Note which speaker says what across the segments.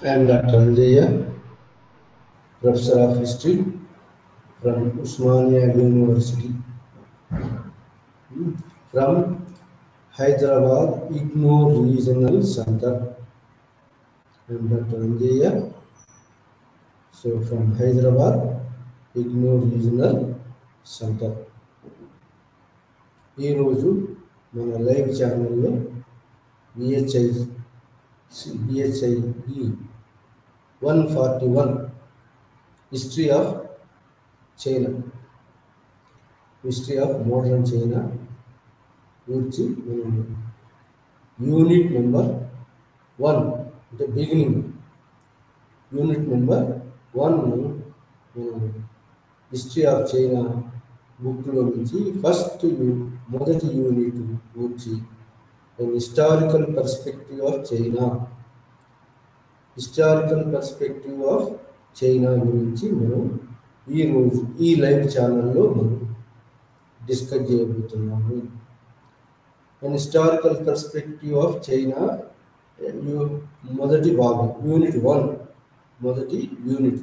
Speaker 1: I am Dr. Anjaya, Professor of History from Usmania University. From Hyderabad IGNOR Regional Center. I am Dr. Anjaya. So from Hyderabad IGNOR Regional Center. ఈరోజు మన live ఛానల్లో BHI 141 history of China, history of modern China గురించి unit number 1 అంటే beginning unit number 1 history of China బుక్లో నుంచి మొదటి unit గురించి historical perspective of China, historical perspective of China గురించి మనం ఈరోజు ఈ లైవ్ ఛానల్లో మనం డిస్కస్ చేయబోతున్నాము. And historical perspective of China మొదటి భాగం యూనిట్ 1, మొదటి యూనిట్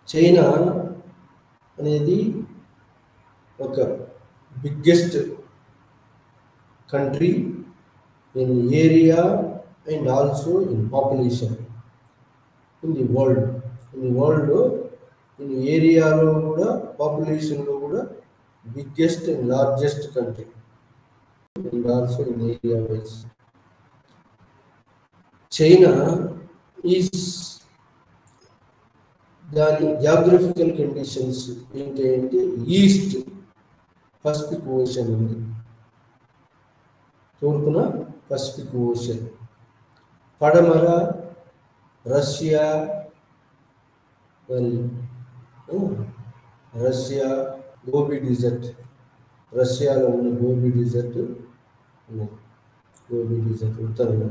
Speaker 1: చైనా అనేది ఒక biggest country in area and also in population in the world. In ఏరియాలో కూడా పాపులేషన్లో కూడా biggest and largest country and also in area wise. China is దాని geographical conditions ఏంటంటే ఈస్ట్ పసిఫిక్ ఓషన్ ఉంది, తూర్పున పసిఫిక్ ఓషన్, పడమర రష్యా, గోబీ డిజర్ట్, రష్యాలో ఉన్న గోబీ డిజర్ట్ ఉన్నది, గోబీ డిజర్ట్ ఉత్తరంలో.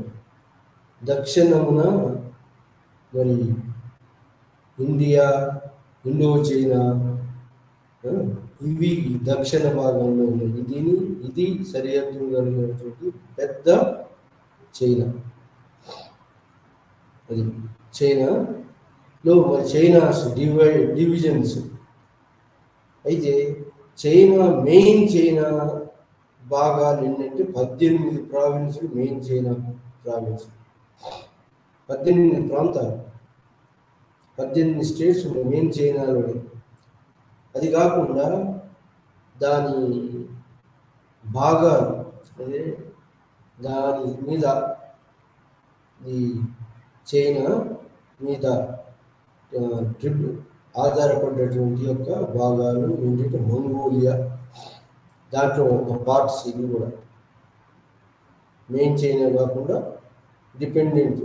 Speaker 1: దక్షిణమున మరి ఇండియా, ఇండో చైనా, ఇవి దక్షిణ భాగంలో ఉన్నాయి. ఇది సరిహద్దు కలిగినటువంటి పెద్ద చైనా. అది చైనాలో మరి చైనాస్ డివిజన్స్ అయితే మెయిన్ చైనా భాగాలు ఏంటంటే 18 ప్రావిన్సులు, మెయిన్ చైనా ప్రావిన్స్, 18 ప్రాంతాలు, 18 స్టేట్స్ ఉన్నాయి మెయిన్ చైనాలోనే. అది కాకుండా దాని భాగాలు అంటే దాని మీద ఈ చైనా మీద ఆధారపడ్డటువంటి యొక్క భాగాలు ఏంటంటే మంగోలియా, దాంట్లో ఒక పార్ట్స్ ఇవి కూడా మెయిన్ చైనా కాకుండా డిపెండెంట్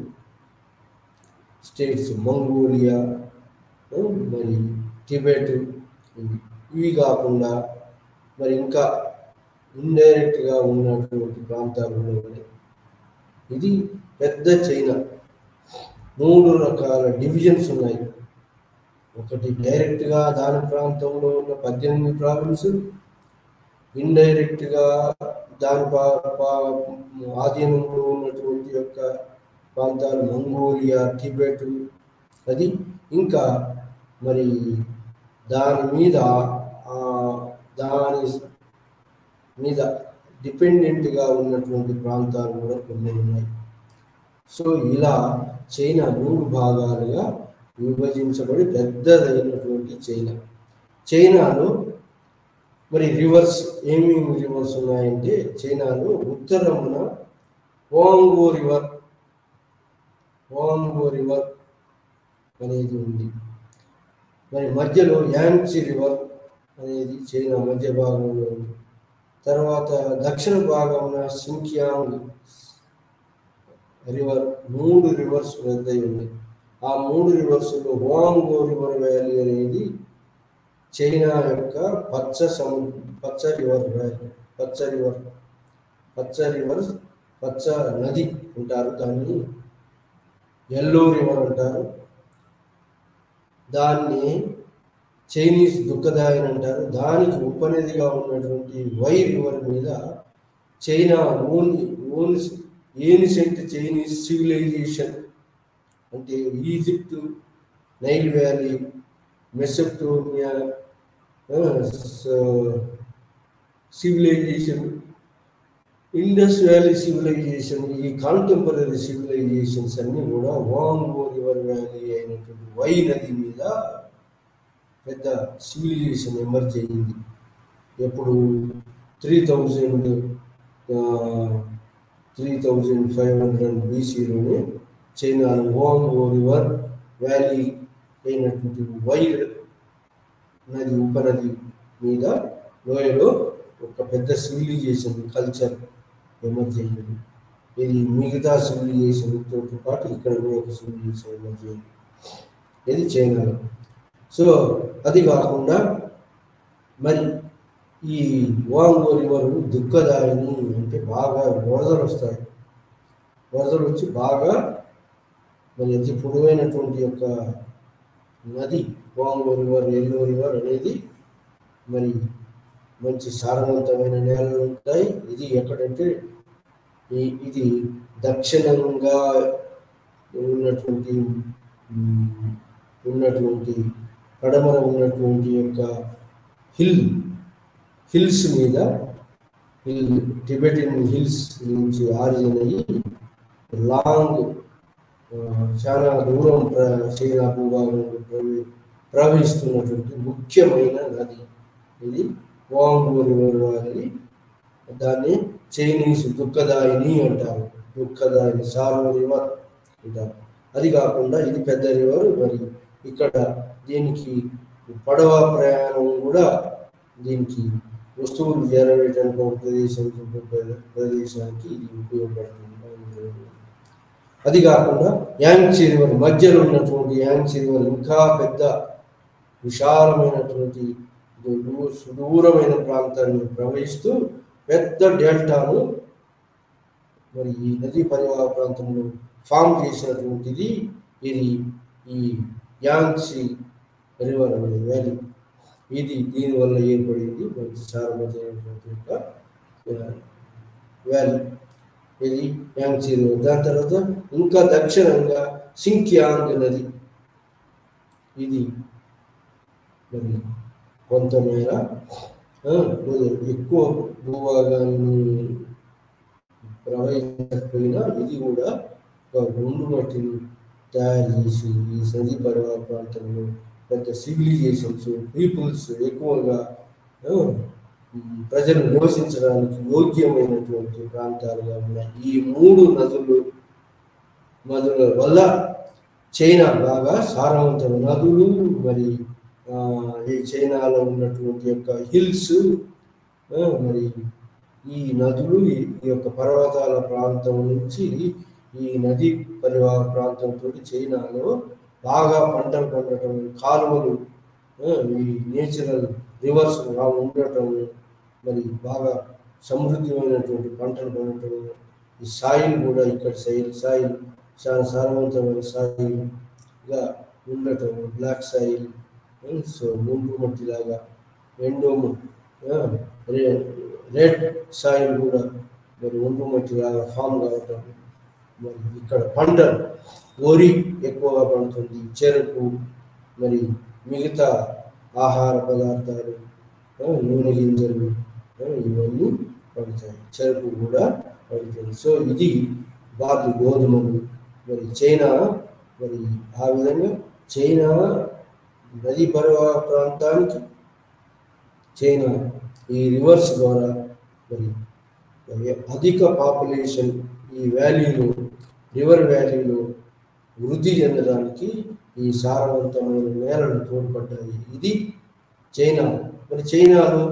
Speaker 1: స్టేట్స్ మంగోలియా, మరి టిబెట్, ఇవి కాకుండా మరి ఇంకా ఇండైరెక్ట్గా ఉన్నటువంటి ప్రాంతాలు ఉన్నాయి. ఇది పెద్ద చైనా. 3 రకాల డివిజన్స్ ఉన్నాయి. ఒకటి డైరెక్ట్గా దాని ప్రాంతంలో ఉన్న 18 ప్రావిన్స్, ఇండైరెక్ట్గా దాని ఆధీనంలో ఉన్నటువంటి యొక్క ప్రాంతాలు మంగోలియా, టిబెట్, అది ఇంకా మరి దాని మీద డిపెండెంట్గా ఉన్నటువంటి ప్రాంతాలు కూడా కొన్ని ఉన్నాయి. సో ఇలా చైనా 3 భాగాలుగా విభజించబడి పెద్దదైనటువంటి చైనాలో మరి రివర్స్ ఏమేమి రివర్స్ ఉన్నాయంటే చైనాలో ఉత్తరమున వాంగో రివర్ అనేది ఉంది. మరి మధ్యలో యాంగ్సీ రివర్ అనేది చైనా మధ్య భాగంలో ఉంది. తర్వాత దక్షిణ భాగంలో సింకియాంగ్ రివర్, 3 రివర్స్ పెద్దవి ఉన్నాయి. ఆ 3 రివర్స్లో వాంగో రివర్ వ్యాలీ అనేది చైనా యొక్క పచ్చ నది అంటారు, దాన్ని ఎల్లో రివర్ అంటారు, దాన్ని చైనీస్ దుఃఖదాయని అంటారు. దానికి ఉపనదిగా ఉన్నటువంటి వై రివర్ మీద China owns ancient Chinese civilisation అంటే Egypt, Nile valley, Mesopotamia civilisation, Indus valley civilisation, ఈ కాంటెంపరీ సివిలైజేషన్స్ అన్నీ కూడా వాంగో రివర్ వ్యాలీ అయినటువంటి వై నది మీద పెద్ద సివిలైజేషన్ ఎమర్జ్ అయ్యింది. ఎప్పుడు 3500 BCలోనే చైనాలో వాంగో రివర్ వ్యాలీ అయినటువంటి వై నది ఉపనది మీద లోయలో ఒక పెద్ద సివిలైజేషన్ కల్చర్ ఎమర్జ్ అయ్యింది. ఇది మిగతా సివిలైజేషన్తో పాటు ఇక్కడ కూడా ఒక సివిలైజేషన్ ఎమర్జ్ అయ్యింది, ఇది చైనాలో. సో అది కాకుండా మరి ఈ వాంగో రివర్ దుఃఖదాయిని అంటే బాగా వరదలు వస్తాయి. వరదలు వచ్చి బాగా మరి అతి పొడవైనటువంటి యొక్క నది వాంగో రివర్, ఎల్లో రివర్ అనేది మరి మంచి సారవంతమైన నేలలు ఉంటాయి. ఇది ఎక్కడంటే ఇది దక్షిణంగా ఉన్నటువంటి పడమర ఉన్నటువంటి యొక్క హిల్స్ మీద టిబెటిన్ హిల్స్ నుంచి ఆరిజిన్ అయ్యి లాంగ్ చాలా దూరం చైనా భూభాగంలో ప్రవహిస్తున్నటువంటి ముఖ్యమైన నది ఇది వాంగో రివర్ వ్యాలీ. దాన్ని చైనీస్ దుఃఖదాయిని అంటారు, దుఃఖదాయిని సారో రివర్ అంటారు. అది కాకుండా ఇది పెద్ద రివర్. మరి ఇక్కడ దీనికి పడవ ప్రయాణం కూడా, దీనికి వస్తువులు చేరవేయడానికి ఒక ప్రదేశానికి ఇది ఉపయోగపడుతుంది. అది కాకుండా యాంగ్సీ రివర్ మధ్యలో ఉన్నటువంటి యాంగ్సీ రివర్ ఇంకా పెద్ద విశాలమైనటువంటి సుదూరమైన ప్రాంతాన్ని ప్రవహిస్తూ పెద్ద డెల్టాను మరి ఈ నదీ పరివాహ ప్రాంతంలో ఫామ్ చేసినటువంటిది ఇది ఈ యాంగ్సీ రివర్ వ్యాలీ. ఇది దీనివల్ల ఏర్పడింది మంచి సారవంతమైనటువంటి యొక్క వ్యాలీ, ఇది యాంగ్సీ రివర్. దాని తర్వాత ఇంకా దక్షిణంగా సింక్యాంగ్ నది, ఇది మరి కొంతమేర ఎక్కువ భూభాగాన్ని ప్రవహించకపోయినా ఇది కూడా ఒక గుండు మట్టిని తయారు చేసి ఈ నదీ పరివాహ ప్రాంతంలో పెద్ద సివిలైజేషన్స్, పీపుల్స్ ఎక్కువగా ప్రజలు నివసించడానికి యోగ్యమైనటువంటి ప్రాంతాలుగా ఉన్నాయి. ఈ 3 నదుల వల్ల చైనా బాగా సారవంతమైన నదులు, మరి ఈ చైనాలో ఉన్నటువంటి యొక్క హిల్స్, మరి ఈ నదులు ఈ యొక్క పర్వతాల ప్రాంతం నుంచి ఈ నదీ పరివాహ ప్రాంతంతో చైనాలో బాగా పంటలు పండటం, కాలువలు, ఈ నేచురల్ రివర్స్ ఉండటం, మరి బాగా సమృద్ధిమైనటువంటి పంటలు పండటం, ఈ సాయిల్ కూడా ఇక్కడ సాయిల్ చాలా సారవంతమైన సాయిల్గా ఉండటం, బ్లాక్ సాయిల్, సో ముంపు మట్టిలాగా ఎండోము, రెడ్ సాయిల్ కూడా మరి ఒండు మట్టిలాగా ఫామ్ కావటం. మరి ఇక్కడ పంటలు వరి ఎక్కువగా పండుతుంది, చెరుకు, మరి మిగతా ఆహార పదార్థాలు, నూనె గింజలు ఇవన్నీ పండుతాయి, చెరుకు కూడా పండుతుంది. సో ఇది బార్లీ, గోధుమలు. మరి చైనా మరి ఆ విధంగా చైనా నదీ పరివాహ ప్రాంతానికి చైనా ఈ రివర్స్ ద్వారా మరి అధిక పాపులేషన్ ఈ వ్యాలీలో, రివర్ వ్యాలీలో వృద్ధి చెందడానికి ఈ సారవంతమైన నేలలు తోడ్పడ్డాయి. ఇది చైనా. మరి చైనాలో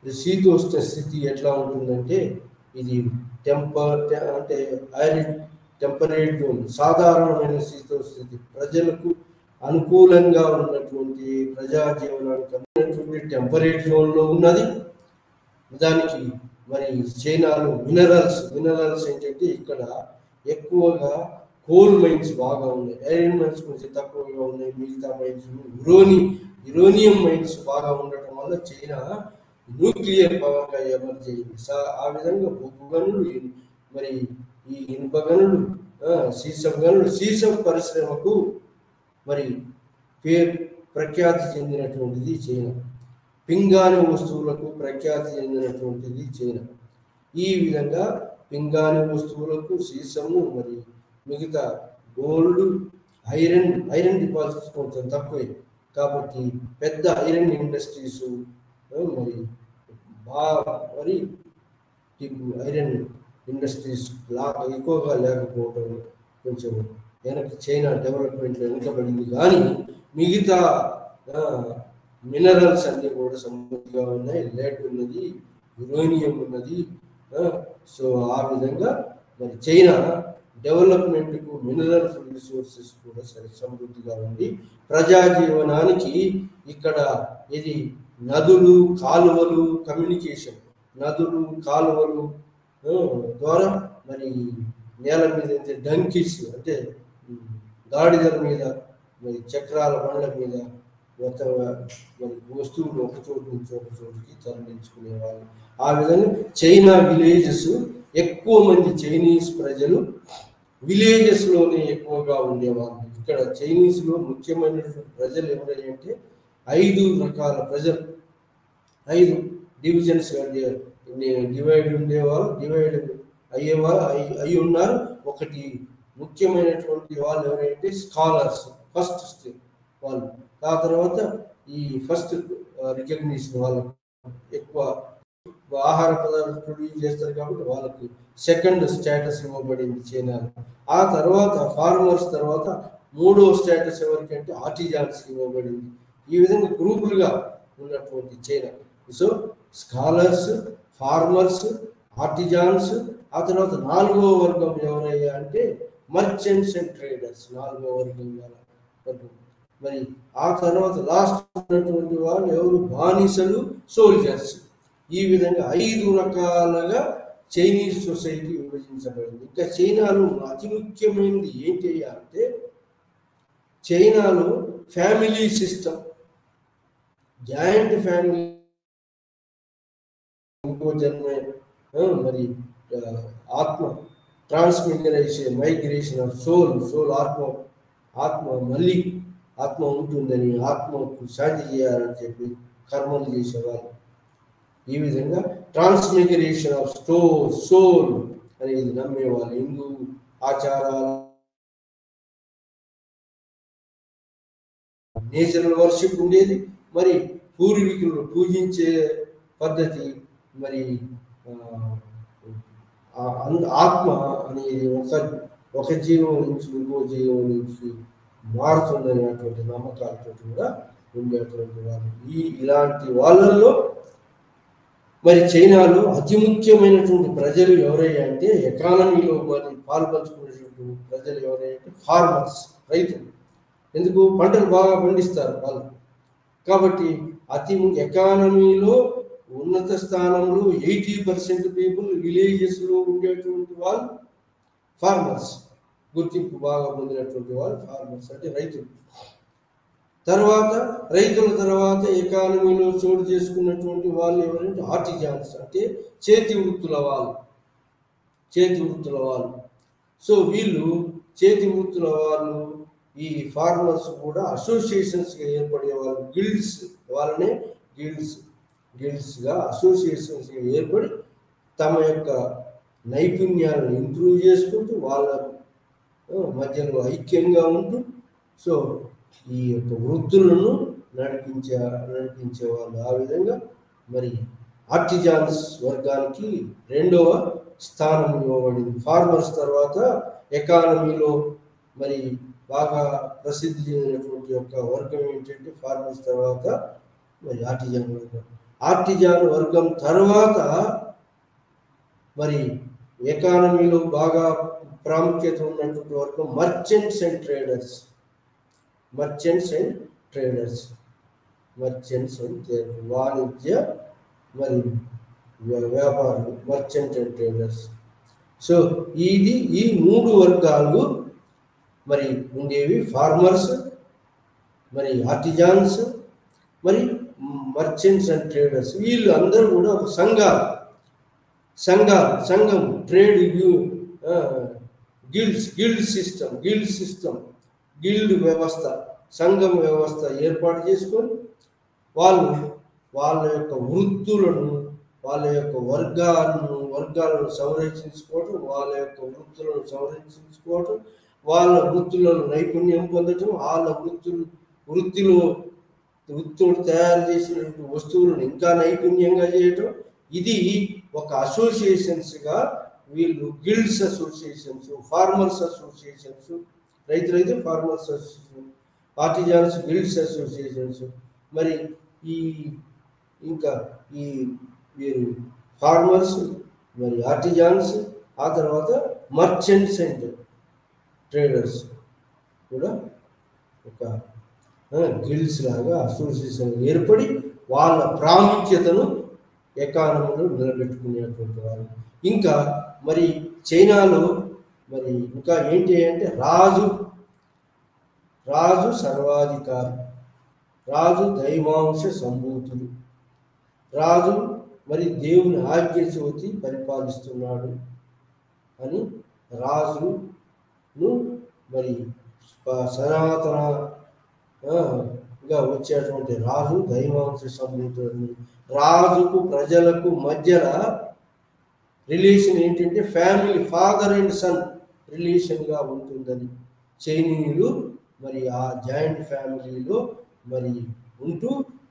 Speaker 1: శీతోష్ణ స్థితి ఎట్లా ఉంటుందంటే ఇది అంటే టెంపరేట్ జోన్, సాధారణమైన శీతోష్ణ స్థితి, ప్రజలకు అనుకూలంగా ఉన్నటువంటి ప్రజా జీవనానికి ఉన్నటువంటి టెంపరేట్ జోన్లో ఉన్నది. దానికి మరి చైనాలో మినరల్స్ ఏంటంటే ఇక్కడ ఎక్కువగా కోల్ మైన్స్ బాగా ఉన్నాయి, ఐరన్ మైన్స్ కొంచెం తక్కువగా ఉన్నాయి, మిగతా మైన్స్ యురేనియం మైన్స్ బాగా ఉండటం వల్ల చైనా న్యూక్లియర్ పవర్గా ఎమర్జ్ అయింది. ఆ విధంగా బొగ్గు గనులు, మరి ఈ ఇనుప గనులు, సీసం గనులు, సీసం పరిశ్రమకు మరి ప్రఖ్యాతి చెందినటువంటిది చైనా. పింగాణి వస్తువులకు ప్రఖ్యాతి చెందినటువంటిది చైనా. ఈ విధంగా పింగాణి వస్తువులకు సీసము, మరి మిగతా గోల్డ్, ఐరన్ డిపాజిట్స్ కొంచెం తక్కువే కాబట్టి పెద్ద ఐరన్ ఇండస్ట్రీస్ మరి మరి ఐరన్ ఇండస్ట్రీస్ ఎక్కువగా లేకపోవడం కొంచెం చైనా డెవలప్మెంట్లో వెనుకబడింది. కానీ మిగతా మినరల్స్ అన్నీ కూడా సమృద్ధిగా ఉన్నాయి. లేడ్ ఉన్నది, యురేనియం ఉన్నది. సో ఆ విధంగా మరి చైనా డెవలప్మెంట్కు మినరల్ రిసోర్సెస్ కూడా సమృద్ధిగా ఉంది. ప్రజా జీవనానికి ఇక్కడ ఇది నదులు, కాలువలు, కమ్యూనికేషన్, నదులు, కాలువలు ద్వారా మరి నేల మీద అయితే డంకీస్ అంటే గాడిదల మీద, మరి చక్రాల బండ్ల మీద మొత్తంగా మరి వస్తువులు ఒక చోటు నుంచి ఒక చోటుకి తరలించుకునేవాళ్ళు. ఆ విధంగా చైనా విలేజెస్, ఎక్కువ మంది చైనీస్ ప్రజలు విలేజెస్లోనే ఎక్కువగా ఉండేవాళ్ళు. ఇక్కడ చైనీస్లో ముఖ్యమైన ప్రజలు ఎవరంటే 5 రకాల ప్రజలు, 5 డివిజన్స్ డివైడ్ ఉండేవాళ్ళు, డివైడ్ అయ్యి ఉన్నారు. ఒకటి ముఖ్యమైనటువంటి వాళ్ళు ఎవరంటే స్కాలర్స్, ఫస్ట్ స్టేజ్ వాళ్ళు. ఆ తర్వాత ఈ ఫస్ట్ రికగ్నిషన్ వాళ్ళకు ఎక్కువ ఆహార పదార్థాలు ప్రొడ్యూస్ చేస్తారు కాబట్టి వాళ్ళకి సెకండ్ స్టేటస్ ఇవ్వబడింది చైనాలో. ఆ తర్వాత ఫార్మర్స్ తర్వాత 3వ స్టేటస్ ఎవరికంటే ఆర్టిజాన్స్ ఇవ్వబడింది. ఈ విధంగా గ్రూపులుగా ఉన్నటువంటి China. So scholars, farmers, artisans, ఆ తర్వాత 4వ వర్గం ఎవరయ్యా అంటే మర్చెంట్స్ అండ్ ట్రేడర్స్, 4వ వర్గం. మరి ఆ తర్వాత లాస్ట్ ఉన్నటువంటి వాళ్ళు ఎవరు? బానిసలు, సోల్జర్స్. ఈ విధంగా 5 రకాలుగా చైనీస్ సొసైటీ విభజించబడింది. ఇంకా చైనాలో అతి ముఖ్యమైనది ఏంటి అంటే చైనాలో ఫ్యామిలీ సిస్టమ్, జాయింట్ ఫ్యామిలీ, ఇంకో జన్మ, మరి ఆత్మ ట్రాన్స్మిగ్రేషన్, మైగ్రేషన్ ఆఫ్ సోల్, ఆత్మ మళ్ళీ ఆత్మ ఉంటుందని, ఆత్మకు శాంతి చేయాలని చెప్పి కర్మలు చేసేవాళ్ళు. ఈ విధంగా ట్రాన్స్మిగ్రేషన్ ఆఫ్ సోల్ అనేది నమ్మేవాళ్ళు. హిందూ ఆచారాలు, నేచురల్ వర్షిప్ ఉండేది. మరి పూర్వీకులు పూజించే పద్ధతి, మరి ఆత్మ అనేది ఒక జీవం నుంచి ఇంకో జీవం నుంచి మారుతుందనేటువంటి నమ్మకాలతో కూడా ఉండేటువంటి వాళ్ళు. ఇలాంటి వాళ్ళల్లో మరి చైనాలో అతి ముఖ్యమైనటువంటి ప్రజలు ఎవరయ్యా అంటే ఎకానమీలో మరి పాల్పంచుకునేటువంటి ప్రజలు ఎవరయ్యా అంటే ఫార్మర్స్, రైతులు. ఎందుకు? పంటలు బాగా పండిస్తారు వాళ్ళు కాబట్టి ఎకానమీలో ఉన్నత స్థానంలో 80% పీపుల్ విలేజెస్లో ఉండేటువంటి వాళ్ళు ఫార్మర్స్. గుర్తింపు బాగా పొందినటువంటి వాళ్ళు ఫార్మర్స్ అంటే రైతులు. రైతుల తర్వాత ఎకానమీలో చోటు చేసుకున్నటువంటి వాళ్ళు ఎవరంటే ఆర్టిజాన్స్ అంటే చేతి వృత్తుల వాళ్ళు. సో వీళ్ళు చేతి వృత్తుల వాళ్ళు, ఈ ఫార్మర్స్ కూడా అసోసియేషన్స్గా ఏర్పడేవాళ్ళు. వాళ్ళనే గిల్డ్స్గా అసోసియేషన్స్గా ఏర్పడి తమ యొక్క నైపుణ్యాలను ఇంప్రూవ్ చేసుకుంటూ వాళ్ళ మధ్యలో ఐక్యంగా ఉంటూ సో ఈ యొక్క వృత్తులను నడిపించేవాళ్ళు. ఆ విధంగా మరి ఆర్టిజాన్స్ వర్గానికి 2వ స్థానం ఇవ్వబడింది. ఫార్మర్స్ తర్వాత ఎకానమీలో మరి బాగా ప్రసిద్ధి చెందినటువంటి యొక్క వర్గం ఏంటంటే ఫార్మర్స్ తర్వాత మరి ఆర్టిజాన్ వర్గం. ఆర్టిజాన్ వర్గం తర్వాత మరి ఎకానమీలో బాగా ప్రాముఖ్యత ఉన్నటువంటి వర్గం మర్చెంట్స్ అండ్ ట్రేడర్స్. వాణిజ్య మరి వ్యాపారులు, మర్చెంట్ అండ్ ట్రేడర్స్. సో ఈ 3 వర్గాలు మరి ఉండేవి. ఫార్మర్స్, మరి ఆర్టిజాన్స్, మరి మర్చెంట్స్ అండ్ ట్రేడర్స్. వీళ్ళు అందరూ కూడా ఒక సంఘం, ట్రేడ్ గిల్డ్ వ్యవస్థ, సంఘం వ్యవస్థ ఏర్పాటు చేసుకొని వాళ్ళు వాళ్ళ యొక్క వృత్తులను, వాళ్ళ యొక్క వర్గాలను సంరక్షించుకోవటం, వాళ్ళ యొక్క వృత్తులను సంరక్షించుకోవటం, వాళ్ళ వృత్తులను నైపుణ్యం పొందటం, వాళ్ళ వృత్తులు తయారు చేసినటువంటి వస్తువులను ఇంకా నైపుణ్యంగా చేయటం. ఇది ఒక అసోసియేషన్స్గా వీళ్ళు గిల్డ్స్ అసోసియేషన్స్, ఫార్మర్స్ అసోసియేషన్స్, రైతులైతే farmers association, artisans guilds associations, మరి ఇంకా వీరు ఫార్మర్స్, మరి ఆర్టిజాన్స్, ఆ తర్వాత మర్చెంట్స్ అండ్ ట్రేడర్స్ కూడా ఒక గిల్డ్స్ లాగా అసోసియేషన్ ఏర్పడి వాళ్ళ ప్రాముఖ్యతను ఎకానమీలో నిలబెట్టుకునేటువంటి వాళ్ళు. ఇంకా మరి చైనాలో మరి ఇంకా ఏంటి అంటే రాజు సర్వాధికారి, రాజు దైవాంశ సంభూతుడు, రాజు మరి దేవుని ఆజ్ఞ చోతి పరిపాలిస్తున్నాడు అని రాజును మరి సనాతనగా వచ్చేటువంటి రాజు దైవాంశ సంభూతుడు. రాజుకు ప్రజలకు మధ్యన రిలేషన్ ఏంటంటే ఫ్యామిలీ, ఫాదర్ అండ్ సన్ రిలేషన్గా ఉంటుందని చైనీయులు మరి ఆ జాయింట్ ఫ్యామిలీలో మరి ఉంటూ,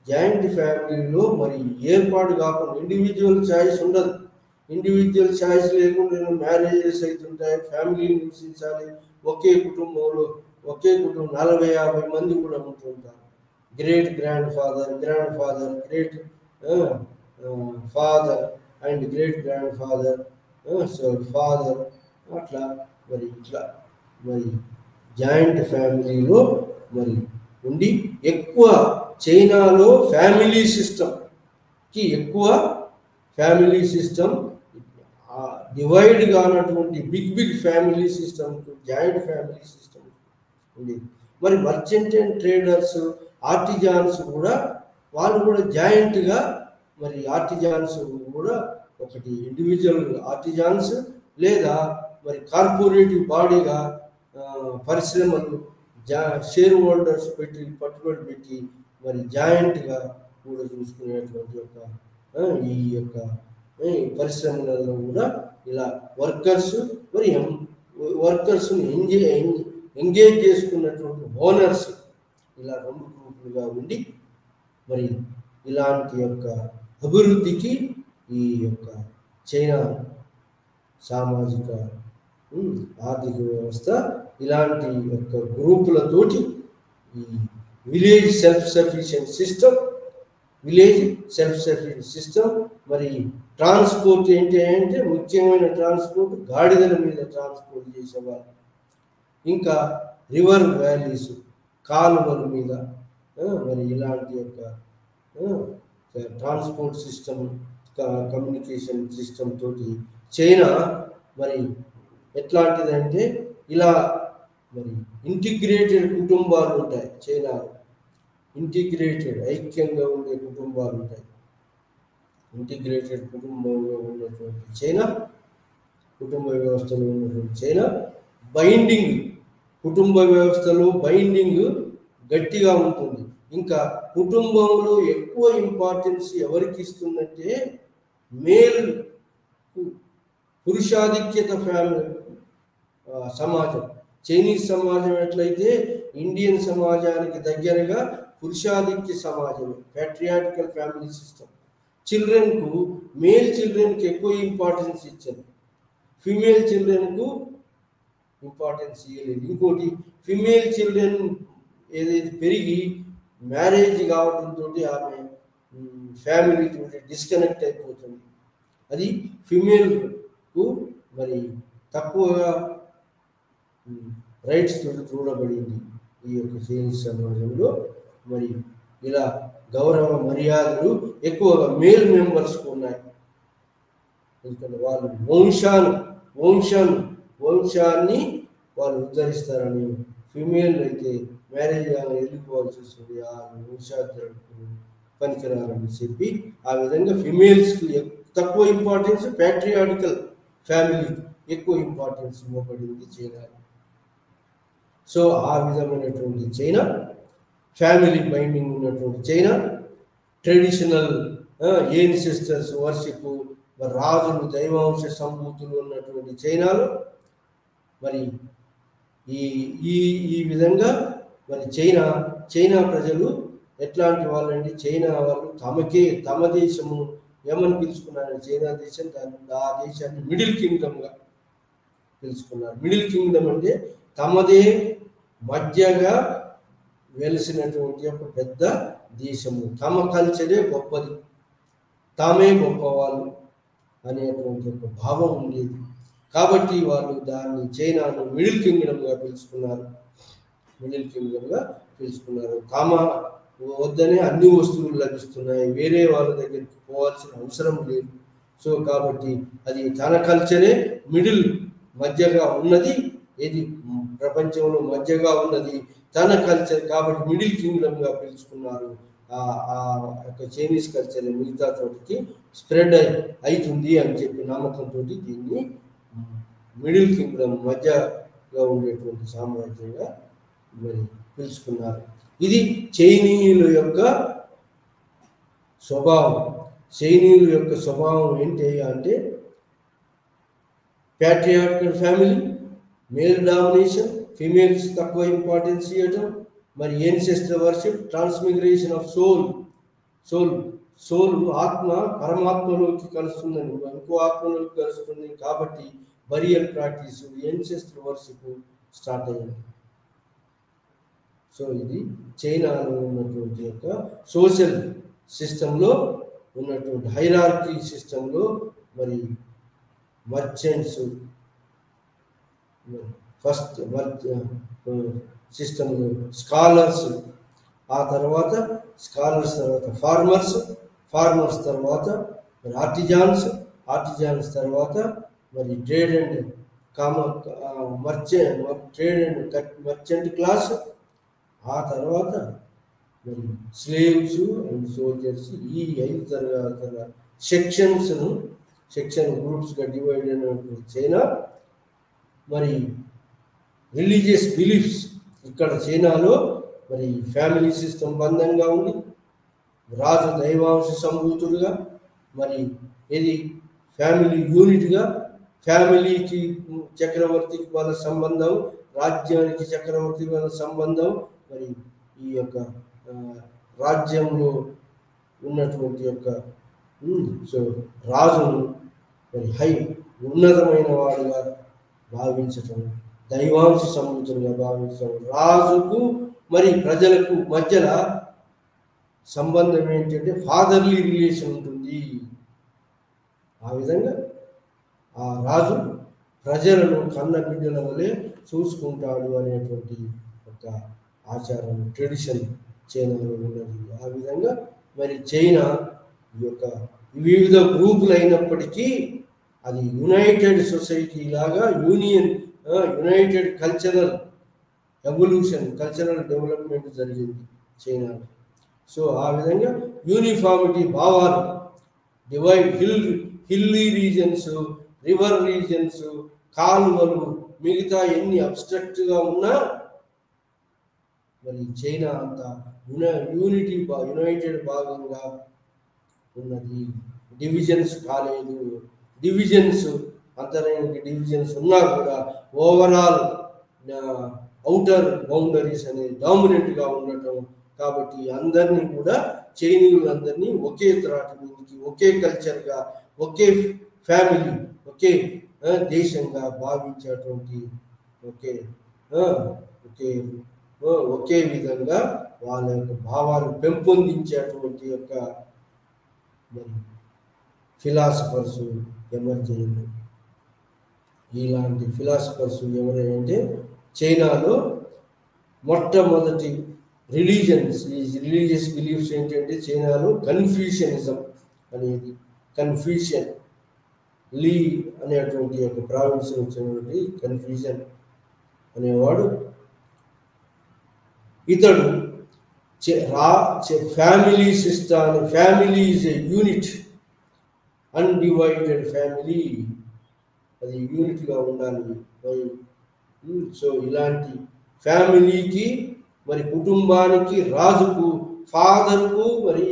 Speaker 1: జాయింట్ ఫ్యామిలీలో మరి ఏర్పాటు కాకుండా ఇండివిజువల్ ఛాయిస్ ఉండదు. ఇండివిజువల్ ఛాయిస్ లేకుండా మ్యారేజెస్ అవుతుంటాయి, ఫ్యామిలీని నివసించాలి. ఒకే కుటుంబంలో 40-50 మంది కూడా ఉంటుంటారు. Great grand father, great father and great grand father, father, అట్లా మరి ఇట్లా మరి జాయింట్ ఫ్యామిలీలో మరి ఉండి ఎక్కువ చైనాలో ఫ్యామిలీ సిస్టమ్ డివైడ్ కానటువంటి big family system, joint family system ఉంది. మరి మర్చెంట్ అండ్ ట్రేడర్స్, ఆర్టిజాన్స్ కూడా వాళ్ళు కూడా జాయింట్గా మరి ఆర్టిజాన్స్ కూడా ఒకటి ఇండివిజువల్ ఆర్టిజాన్స్ లేదా మరి కార్పొరేటివ్ బాడీగా పరిశ్రమలు షేర్ హోల్డర్స్ పట్టుబడి పెట్టి మరి జాయింట్గా కూడా చూసుకునేటువంటి ఈ యొక్క పరిశ్రమలలో కూడా ఇలా వర్కర్స్ని ఎంగేజ్ చేసుకున్నటువంటి ఓనర్స్ ఇలా 2 గ్రూపులుగా ఉండి మరి ఇలాంటి యొక్క అభివృద్ధికి ఈ యొక్క చైనా సామాజిక ఆర్థిక వ్యవస్థ ఇలాంటి యొక్క గ్రూపులతోటి ఈ విలేజ్ సెల్ఫ్ సఫిషియెంట్ సిస్టమ్ మరి ట్రాన్స్పోర్ట్ ఏంటి అంటే ముఖ్యమైన ట్రాన్స్పోర్ట్ గాడిదల మీద ట్రాన్స్పోర్ట్ చేసేవారు. ఇంకా రివర్ వ్యాలీస్, కాలువల మీద మరి ఇలాంటి యొక్క ట్రాన్స్పోర్ట్ సిస్టమ్, కమ్యూనికేషన్ సిస్టమ్ తోటి చైనా మరి ఎట్లాంటిదంటే ఇలా మరి ఇంటిగ్రేటెడ్ కుటుంబాలు ఉంటాయి చైనాలో. ఐక్యంగా ఉండే కుటుంబాలు ఉంటాయి. ఇంటిగ్రేటెడ్ కుటుంబంలో ఉన్నటువంటి చైనా, కుటుంబ వ్యవస్థలో ఉన్నటువంటి చైనా కుటుంబ వ్యవస్థలో బైండింగ్ గట్టిగా ఉంటుంది. ఇంకా కుటుంబంలో ఎక్కువ ఇంపార్టెన్స్ ఎవరికి ఇస్తుందంటే మేల్, పురుషాధిక్యత సమాజం. చైనీస్ సమాజం ఎట్లయితే ఇండియన్ సమాజానికి దగ్గరగా పురుషాధిక్య సమాజం, ప్యాట్రియాటికల్ ఫ్యామిలీ సిస్టమ్. మేల్ చిల్డ్రన్కి ఎక్కువ ఇంపార్టెన్స్ ఇచ్చారు, ఫీమేల్ చిల్డ్రన్కు ఇంపార్టెన్స్ ఇవ్వలేదు. ఇంకోటి, ఫీమేల్ చిల్డ్రన్ ఏదైతే పెరిగి మ్యారేజ్ కావడంతో ఆమె ఫ్యామిలీ తోటి డిస్కనెక్ట్ అయిపోతుంది. అది ఫీమేల్కు మరి తక్కువగా రైట్స్ తోటి చూడబడింది ఈ యొక్క చైనీస్ సమాజంలో. మరి ఇలా గౌరవ మర్యాదలు ఎక్కువగా మేల్ మెంబర్స్కు ఉన్నాయి. ఎందుకంటే వాళ్ళు వంశాన్ని వాళ్ళు ఉద్ధరిస్తారని, ఫీమేల్ అయితే మ్యారేజ్ కానీ వెళ్ళిపోవాల్సి వస్తుంది, ఆ వంశాధ్యులకు పనికిరాలని ఆ విధంగా ఫీమేల్స్కి తక్కువ ఇంపార్టెన్స్ ప్యాట్రియాటికల్ ఫ్యామిలీ ఎక్కువ ఇంపార్టెన్స్ ఇవ్వబడింది చైనా. సో ఆ విధమైనటువంటి చైనా, ఫ్యామిలీ బైండింగ్ ఉన్నటువంటి చైనా, ట్రెడిషనల్ ఏన్సిస్టర్స్ వర్షిప్, రాజులు దైవాంశ సంభూతులు ఉన్నటువంటి చైనాలో మరి ఈ ఈ ఈ విధంగా మరి చైనా ప్రజలు ఎట్లాంటి వాళ్ళండి? చైనా వాళ్ళు తమ దేశము ఏమని పిలుచుకున్నారు? చైనా దేశం ఆ దేశాన్ని మిడిల్ కింగ్డమ్గా పిలుచుకున్నారు. మిడిల్ కింగ్డమ్ అంటే తమదే మధ్యగా వెలిసినటువంటి ఒక పెద్ద దేశము, తమ కల్చరే గొప్పది, తామే గొప్పవాళ్ళు అనేటువంటి ఒక భావం ఉండేది. కాబట్టి వాళ్ళు దాన్ని చైనాను మిడిల్ కింగ్డమ్గా పిలుచుకున్నారు. తమ వద్దనే అన్ని వస్తువులు లభిస్తున్నాయి, వేరే వాళ్ళ దగ్గరికి పోవాల్సిన అవసరం లేదు. సో కాబట్టి అది తన కల్చరే మధ్యగా ఉన్నది, ఏది ప్రపంచంలో మధ్యగా ఉన్నది తన కల్చర్. కాబట్టి మిడిల్ కింగ్డమ్గా పిలుచుకున్నారు. ఆ యొక్క చైనీస్ కల్చర్ మిగతా చోటికి స్ప్రెడ్ అవుతుంది అని చెప్పి నమ్మకంతో దీన్ని మిడిల్ కింగ్డమ్ మధ్యగా ఉండేటువంటి సామ్రాజ్యంగా మరి పిలుచుకున్నారు. ఇది చైనీయుల యొక్క స్వభావం. చైనీయుల యొక్క స్వభావం ఏంటి అంటే patriarchal family, male domination, females తక్కువ ఇంపార్టెన్స్ ఇవ్వటం, మరి ఏన్సెస్టర్ వర్షిప్, ట్రాన్స్మిగ్రేషన్ ఆఫ్ సోల్ ఆత్మ పరమాత్మలోకి కలుస్తుందని, ఇంకో ఆత్మలోకి కలుస్తుంది. కాబట్టి బరియల్ ప్రాక్టీస్, ఏన్సెస్టర్ వర్షిప్ స్టార్ట్ అయ్యింది. సో ఇది చైనాలో ఉన్నటువంటి యొక్క సోషల్ సిస్టంలో ఉన్నటువంటి హైరార్కీ సిస్టంలో మరి మర్చెంట్స్ ఫస్ట్ సిస్టంలో స్కాలర్స్, ఆ తర్వాత ఫార్మర్స్ తర్వాత మరి ఆర్టిజాన్స్ తర్వాత మరి ట్రేడ్ అండ్ మర్చెంట్ క్లాస్, ఆ తర్వాత మరి స్లేవ్స్ అండ్ సోల్జర్స్. ఈ 5 తరగతుల సెక్షన్ గ్రూప్స్గా డివైడ్ అయినటువంటి చైనా. మరి రిలీజియస్ బిలీఫ్స్ ఇక్కడ చైనాలో మరి ఫ్యామిలీ సిస్టమ్ బంధంగా ఉంది, రాజు దైవాంశ సంభూతుడుగా, మరి ఇది ఫ్యామిలీ యూనిట్గా, ఫ్యామిలీకి చక్రవర్తికి వాళ్ళ సంబంధం, రాజ్యానికి చక్రవర్తికి వాళ్ళ సంబంధం. మరి ఈ యొక్క రాజ్యంలో ఉన్నటువంటి యొక్క సో రాజును మరి ఉన్నతమైన వాడుగా భావించటం, దైవాంశ సంబంధంగా భావించటం, రాజుకు మరి ప్రజలకు మధ్యలో సంబంధం ఏంటంటే ఫాదర్లీ రిలేషన్ ఉంటుంది. ఆ విధంగా ఆ రాజు ప్రజలను కన్న బిడ్డల వలె చూసుకుంటాడు అనేటువంటి ఒక ఆచారం, ట్రెడిషన్ చైనాలో ఉన్నది. ఆ విధంగా మరి చైనా యొక్క వివిధ గ్రూపులు అయినప్పటికీ అది యునైటెడ్ సొసైటీ లాగా యునైటెడ్ కల్చరల్ డెవలప్మెంట్ జరిగింది చైనాలో. సో ఆ విధంగా యూనిఫామిటీ భావాలు, divide hilly reasons, river reasons, కాలువలు, మిగతా ఎన్ని అబ్స్ట్రక్ట్గా ఉన్నా మరి చైనా అంతా యునైటెడ్ భాగంగా ఉన్నది. డివిజన్స్ కాలేదు. అంతరంగిక డివిజన్స్ ఉన్నా కూడా ఓవరాల్ అవుటర్ బౌండరీస్ అనేది డామినెంట్గా ఉండటం. కాబట్టి అందరినీ కూడా చైనీయులందరినీ ఒకే త్రాటి మీదకి, ఒకే కల్చర్గా, ఒకే ఫ్యామిలీ, ఒకే దేశంగా భావించేటువంటి ఒకే విధంగా వాళ్ళ యొక్క భావాలు పెంపొందించేటువంటి యొక్క ఫిలాసఫర్స్ ఎమర్జ్ అయ్యారు. ఇలాంటి ఫిలాసఫర్స్ ఎవరంటే చైనాలో మొట్టమొదటి రిలీజియస్ బిలీఫ్స్ ఏంటంటే చైనాలో కన్ఫ్యూషనిజం అనేది, కన్ఫ్యూషన్ లీ అనేటువంటి ఒక ప్రావిన్స్ వచ్చినటువంటి కన్ఫ్యూజన్ అనేవాడు, ఇతడు family system, family is a unit, undivided family, అది యూనిట్గా ఉండాలి. మరి సో ఇలాంటి ఫ్యామిలీకి, మరి కుటుంబానికి, రాజుకు, ఫాదర్కు, మరి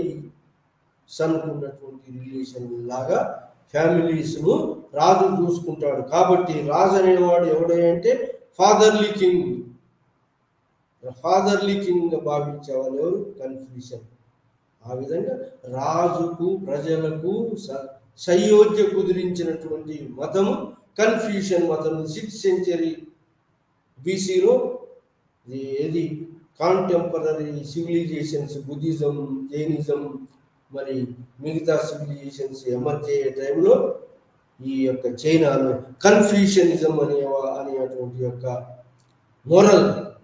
Speaker 1: సన్కు ఉన్నటువంటి రిలేషన్ లాగా ఫ్యామిలీస్ను రాజు చూసుకుంటాడు. కాబట్టి రాజు అనేవాడు ఎవడంటే ఫాదర్లీ కింగ్. ఫాదర్లీ కింగ్ భావించే వాళ్ళు ఎవరు? కన్ఫ్యూషన్. ఆ విధంగా రాజుకు, ప్రజలకు సయోధ్య కుదిరించినటువంటి మతము కన్ఫ్యూషన్ మతం. 6th century BCలో ఏది కాంటెంపరీ సివిలైజేషన్స్, బుద్ధిజం, జైనిజం, మరి మిగతా సివిలైజేషన్స్ ఎమర్జ్ అయ్యే టైంలో ఈ యొక్క చైనాలో కన్ఫ్యూషనిజం అనేటువంటి యొక్క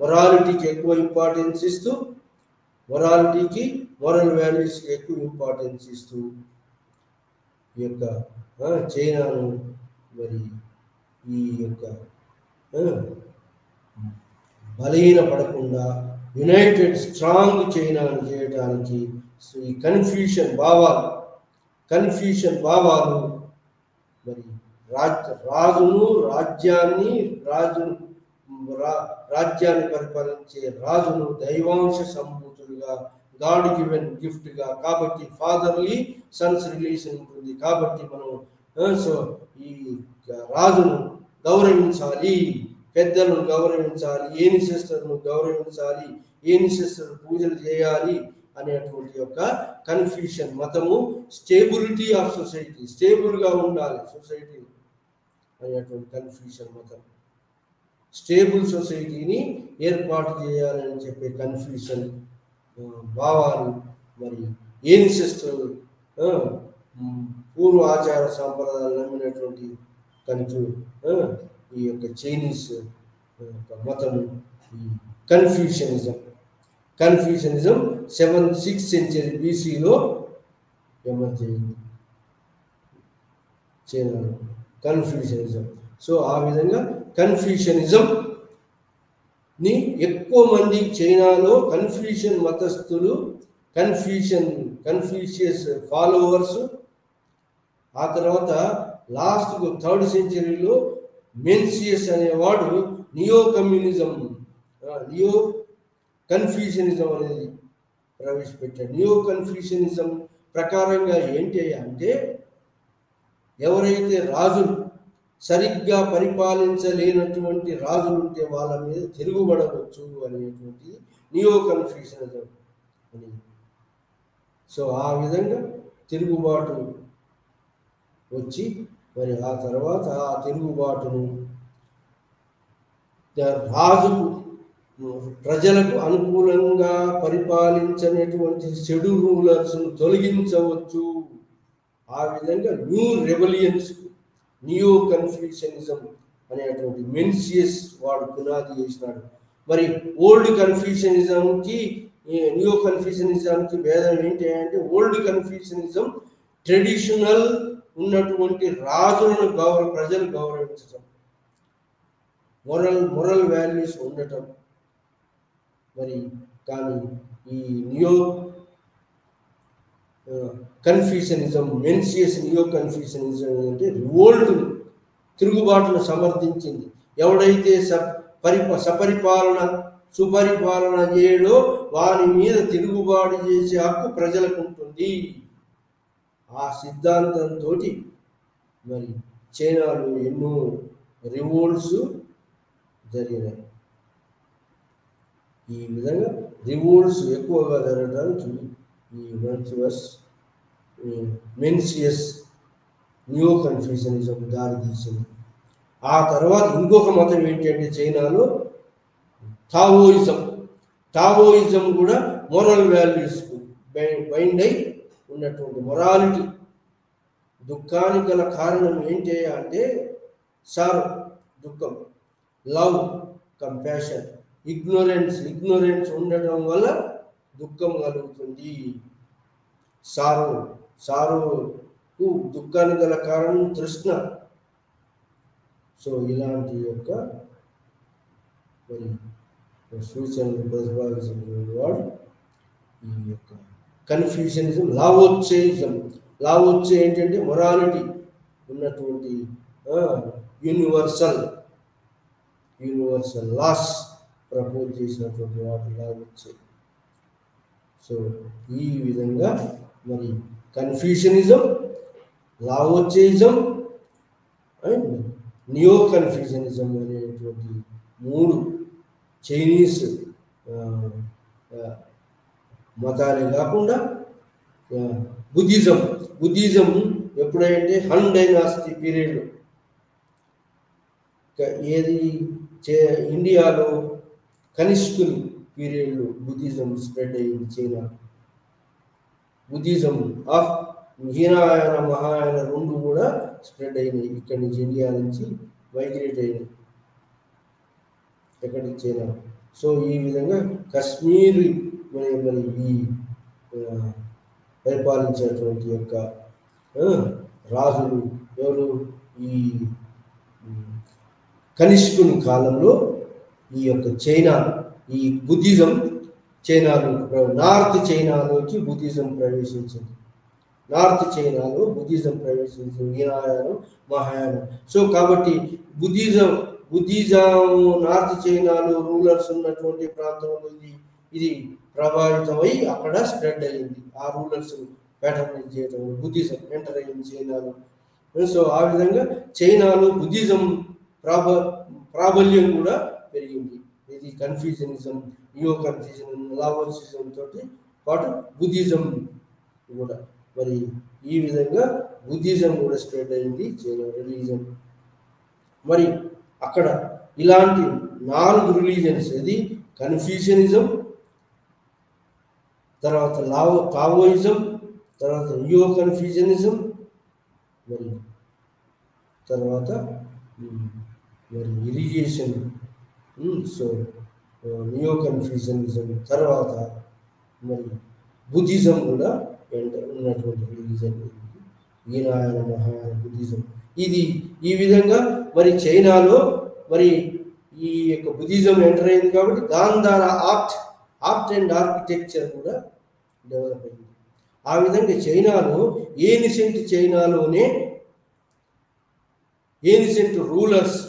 Speaker 1: మొరాలిటీకి ఎక్కువ ఇంపార్టెన్స్ ఇస్తూ, మోరల్ వాల్యూస్కి ఎక్కువ ఇంపార్టెన్స్ ఇస్తూ ఈ యొక్క చైనాను మరి ఈ యొక్క బలహీన పడకుండా యునైటెడ్ స్ట్రాంగ్ చైనాను చేయడానికి ఈ కన్ఫ్యూషన్ భావాలు మరి రాజ్యాన్ని పరిపాలించే రాజును దైవాంశ సంభూతులుగా, గాడ్ గివెన్ గిఫ్ట్గా, కాబట్టి ఫాదర్లీ సన్స్ రిలేషన్ ఉంటుంది. కాబట్టి మనం సో ఈ రాజును గౌరవించాలి, పెద్దలను గౌరవించాలి, ఏనిసెస్టర్ను గౌరవించాలి, ఏనిసెస్టర్ పూజలు చేయాలి అనేటువంటి యొక్క కన్ఫ్యూషన్ మతము. స్టేబిలిటీ ఆఫ్ సొసైటీ, స్టేబుల్గా ఉండాలి సొసైటీ అనేటువంటి కన్ఫ్యూషన్ మతం. స్టేబుల్ సొసైటీని ఏర్పాటు చేయాలని చెప్పే కన్ఫ్యూషన్ భావాలు, మరి ఏన్సెస్టర్ పూర్వ ఆచార సాంప్రదాయాలు నమ్మినటువంటి ఈ యొక్క చైనీస్ మతము ఈ కన్ఫ్యూషనిజం 6th century BCలో ఎమర్జ్ అయింది చైనాలో కన్ఫ్యూషనిజం. సో ఆ విధంగా కన్ఫ్యూషనిజంని ఎక్కువ మంది చైనాలో కన్ఫ్యూషన్ మతస్థులు, కన్ఫ్యూషియస్ ఫాలోవర్స్. ఆ తర్వాత లాస్ట్ 3rd centuryలో మెన్సియస్ అనేవాడు నియో కన్ఫ్యూషనిజం అనేది ప్రవేశపెట్టాడు. నియో కన్ఫ్యూషనిజం ప్రకారంగా ఏంటి అంటే, ఎవరైతే రాజులు సరిగ్గా పరిపాలించలేనటువంటి రాజులు ఉంటే వాళ్ళ మీద తిరుగుబడవచ్చు అనేటువంటి నియో కన్ఫ్యూషనిజం అని. సో ఆ విధంగా తిరుగుబాటు వచ్చి, మరి ఆ తర్వాత ఆ తిరుగుబాటును రాజుకు, ప్రజలకు అనుకూలంగా పరిపాలించనేటువంటి షెడ్యూల్ రూలర్స్ను తొలగించవచ్చు. ఆ విధంగా న్యూ రెవల్యూన్స్, నియో కన్ఫ్యూషనిజం అనేటువంటి మెన్సియస్ వాడు పునాది చేసినాడు. మరి ఓల్డ్ కన్ఫ్యూషనిజంకి నియో కన్ఫ్యూషనిజంకి భేదం ఏంటి అంటే, ఓల్డ్ కన్ఫ్యూషనిజం ట్రెడిషనల్ ఉన్నటువంటి రాజులను ప్రజలు గౌరవించటం, మొరల్ వాల్యూస్ ఉండటం. మరి కానీ ఈ నియో కన్ఫ్యూషనిజం, మెన్సియస్ నియో కన్ఫ్యూషనిజం అంటే రివోల్ట్, తిరుగుబాటును సమర్థించింది. ఎవడైతే సుపరిపాలన చేయడో వాని మీద తిరుగుబాటు చేసే హక్కు ప్రజలకు ఉంటుంది. ఆ సిద్ధాంతంతో మరి చైనాలో ఎన్నో రివోల్ట్స్ జరిగినాయి. ఈ విధంగా రివోల్ట్స్ ఎక్కువగా జరగడానికి ఈ మెన్సియస్ నియో కన్ఫ్యూషనిజం దారి తీసింది. ఆ తర్వాత ఇంకొక మతం ఏంటంటే చైనాలో టావోయిజం కూడా మోరల్ వాల్యూస్కు బైండ్ అయి ఉన్నటువంటి మొరాలిటీ. దుఃఖానికి గల కారణం ఏంటి అంటే దుఃఖం, లవ్, కంపాషన్, ఇగ్నోరెన్స్ ఉండటం వల్ల దుఃఖం కలుగుతుంది. సారోకు దుఃఖానికి గల కారణం తృష్ణ. సో ఇలాంటి యొక్క మరి సూచనలు ప్రతిపాదించినటువంటి వాడు ఈ యొక్క కన్ఫ్యూషనిజం. లావోత్సే ఏంటంటే మొరాలిటీ ఉన్నటువంటి యూనివర్సల్ లాస్ ప్రపోజ్ చేసినటువంటి వాటిలా వచ్చాయి. సో ఈ విధంగా మరి కన్ఫ్యూషనిజం, లావోచేయిజం అండ్ నియో కన్ఫ్యూషనిజం అనేటువంటి 3 చైనీస్ మతాలే కాకుండా బుద్ధిజం ఎప్పుడంటే హన్ డైనాసిటీ పీరియడ్లో ఏది ఇండియాలో కనిష్కుని పీరియడ్లో బుద్ధిజం స్ప్రెడ్ అయ్యింది. China Buddhism of Hinayana Mahayana 2 కూడా స్ప్రెడ్ అయినాయి. ఇక్కడి నుంచి ఇండియా నుంచి మైగ్రేట్ అయినాయి ఎక్కడికి చైనా. సో ఈ విధంగా కశ్మీర్ మరి ఈ పరిపాలించినటువంటి యొక్క రాజులు ఎవరు, ఈ కనిష్కుని కాలంలో ఈ యొక్క చైనా, ఈ బుద్ధిజం చైనాలో, నార్త్ చైనాలోకి బుద్ధిజం ప్రవేశించింది. నార్త్ చైనాలో బుద్ధిజం ప్రవేశించింది, హీనాయానం మహాయానం. సో కాబట్టి బుద్ధిజం నార్త్ చైనాలో రూలర్స్ ఉన్నటువంటి ప్రాంతంలో ఇది ప్రభావితమై అక్కడ స్ప్రెడ్ అయ్యింది. ఆ రూలర్స్ ప్యాటర్న్ చేయడం బుద్ధిజం ఎంటర్ అయ్యింది చైనాలో. సో ఆ విధంగా చైనాలో బుద్ధిజం ప్రాబల్యం కూడా పెరిగింది. ఇది కన్ఫ్యూజనిజం, నియో కన్ఫ్యూజన్, లావోసిజం తోటి పాటు బుద్ధిజం కూడా మరి ఈ విధంగా బుద్ధిజం కూడా స్ప్రెడ్ అయింది చైనా రిలీజన్. మరి అక్కడ ఇలాంటి 4 రిలీజన్స్, ఇది కన్ఫ్యూషనిజం, తర్వాత టావోయిజం, తర్వాత నియో కన్ఫ్యూజనిజం, మరి తర్వాత మరి ఇరిగేషన్. సో నియో కన్ఫ్యూజనిజం తర్వాత మరి బుద్ధిజం కూడా ఉన్నటువంటి రిలీజన్ హీనాయన మహాయాన బుద్ధిజం. ఈ విధంగా మరి చైనాలో మరి ఈ యొక్క బుద్ధిజం ఎంటర్ అయింది కాబట్టి గాంధార ఆర్ట్ అండ్ ఆర్కిటెక్చర్ కూడా డెవలప్ అయింది. ఆ విధంగా చైనాలో చైనాలోనే ఏన్షియంట్ రూలర్స్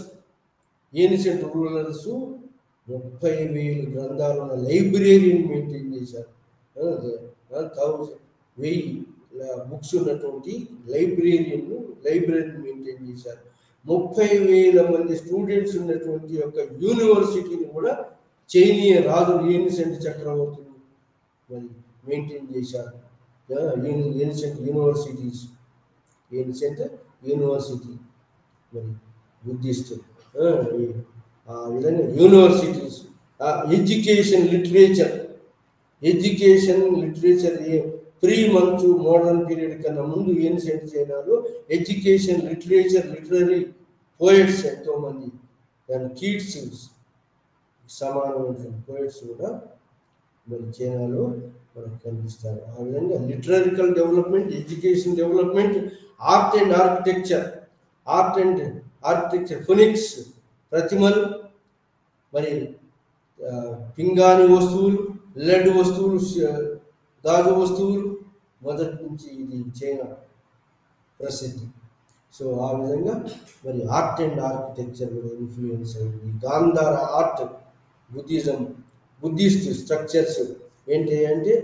Speaker 1: 30,000 గ్రంథాలు ఉన్న లైబ్రరీని మెయింటైన్ చేశారు. 1000 బుక్స్ ఉన్నటువంటి లైబ్రరీని మెయింటైన్ చేశారు. 30,000 మంది స్టూడెంట్స్ ఉన్నటువంటి యొక్క యూనివర్సిటీని కూడా చైనీయ రాజులు ఏన్షియంట్ చక్రవర్తులు మరి మెయింటైన్ చేశారు. ఏన్షియంట్ యూనివర్సిటీ మరి బుద్ధిస్ట్ ఆ విధంగా యూనివర్సిటీస్, ఎడ్యుకేషన్ లిటరేచర్ ప్రీ మంచు మోడర్న్ పీరియడ్ కన్నా ముందు ఏన్షియంట్ చైనాలో ఎడ్యుకేషన్ లిటరరీ పోయిట్స్ ఎంతోమంది, దాని కీట్స్ సమానమైన పోయిట్స్ కూడా మరి చైనాలో మనకు కనిపిస్తారు. ఆ విధంగా literary development, education development, art and architecture phoenix ప్రతిమలు, మరి పింగాణి వస్తువులు, లెడ్ వస్తువులు, గాజు వస్తువులు మొదటి నుంచి ఇది చైనా ప్రసిద్ధి. సో ఆ విధంగా మరి ఆర్ట్ అండ్ ఆర్కిటెక్చర్ కూడా ఇన్ఫ్లుయెన్స్ అయింది. గాంధార ఆర్ట్, బుద్ధిస్ట్ స్ట్రక్చర్స్ ఏంటి అంటే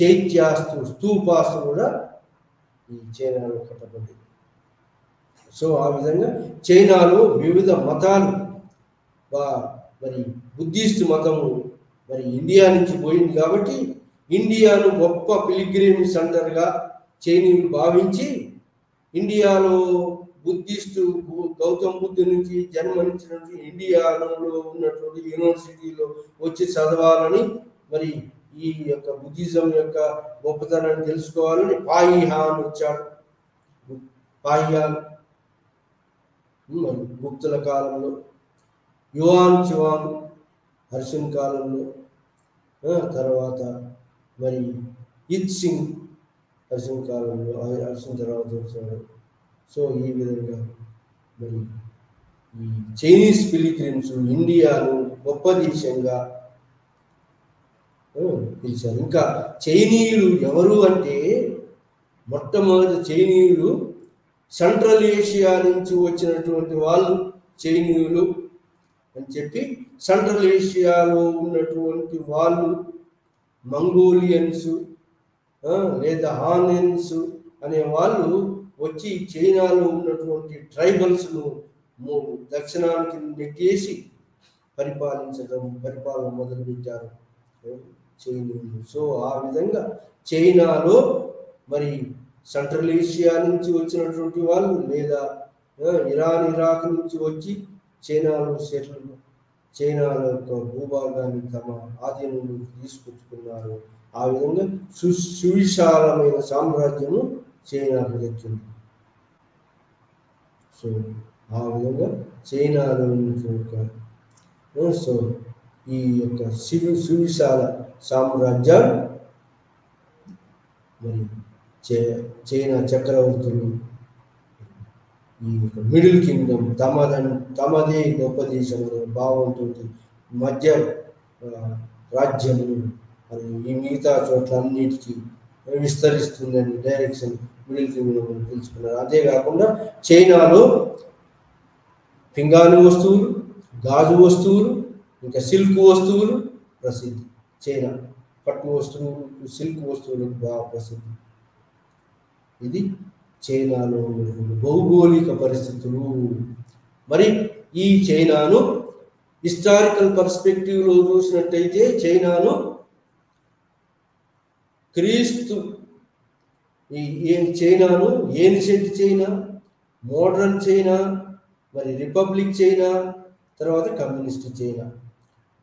Speaker 1: చైత్యాస్తు, స్తూపాస్తు కూడా ఈ చైనాలో కట్టబడింది. సో ఆ విధంగా చైనాలో వివిధ మతాలు, మరి బుద్ధిస్ట్ మతము మరి ఇండియా నుంచి పోయింది కాబట్టి ఇండియాను గొప్ప పిలిగ్రిమ్ సెంటర్గా చైనీయులు భావించి ఇండియాలో బుద్ధిస్టు గౌతమ్ బుద్ధు నుంచి జన్మనించినటువంటి ఇండియాలో ఉన్నటువంటి యూనివర్సిటీలో వచ్చి చదవాలని, మరి ఈ యొక్క బుద్ధిజం యొక్క గొప్పతనాన్ని తెలుసుకోవాలని పాయిహాన్ వచ్చాడు. పాయిహాన్ మరి గుప్తుల కాలంలో, యువాన్ చువాంగ్ హర్షన్ కాలంలో, తర్వాత మరి ఇత్ సింగ్ హర్షన్ కాలంలో, హర్షన్ తర్వాత వచ్చాడు. సో ఈ విధంగా మరి ఈ చైనీస్ పిలిగ్రిమ్స్ ఇండియాను గొప్ప దేశంగా పిలిచారు. ఇంకా చైనీయులు ఎవరు అంటే మొట్టమొదటి చైనీయులు సెంట్రల్ ఏషియా నుంచి వచ్చినటువంటి వాళ్ళు చైనీయులు అని చెప్పి, సెంట్రల్ ఏషియాలో ఉన్నటువంటి వాళ్ళు మంగోలియన్స్ లేదా హానియన్స్ అనే వాళ్ళు వచ్చి చైనాలో ఉన్నటువంటి ట్రైబల్స్ను దక్షిణానికి నెట్టేసి పరిపాలన మొదలుపెట్టారు చైనీయులు. సో ఆ విధంగా చైనాలో మరి సెంట్రల్ ఏషియా నుంచి వచ్చినటువంటి వాళ్ళు లేదా ఇరాన్ ఇరాక్ నుంచి వచ్చి చైనాలో చైనాల యొక్క భూభాగాన్ని తమ ఆధీనంలోకి తీసుకొచ్చుకున్నారు. ఆ విధంగా సువిశాలమైన సామ్రాజ్యము చైనాకు దక్కింది. సో ఆ విధంగా చైనాలో సో ఈ యొక్క సువిశాల సామ్రాజ్యం మరి చైనా చక్రవర్తులు ఈ యొక్క మిడిల్ కింగ్డమ్ తమదే గొప్ప దేశం అనే భావంతో మధ్య రాజ్యము మరి ఈ మిగతా చోట్ల అన్నిటికీ విస్తరిస్తుందని డైరెక్షన్ మిడిల్ కింగ్డమ్ తెలుసుకున్నారు. అంతేకాకుండా చైనాలో పింగాణి వస్తువులు, గాజు వస్తువులు, ఇంకా సిల్క్ వస్తువులు ప్రసిద్ధి. చైనా పట్టు వస్తువులు, సిల్క్ వస్తువులకు బాగా ప్రసిద్ధి. ఇది చైనాలో భౌగోళిక పరిస్థితులు. మరి ఈ చైనాను హిస్టారికల్ పర్స్పెక్టివ్లో చూసినట్టయితే చైనాను క్రీస్తు చైనాను ఏన్షియంట్ చైనా, మోడర్న్ చైనా, మరి రిపబ్లిక్ చైనా, తర్వాత కమ్యూనిస్ట్ చైనా.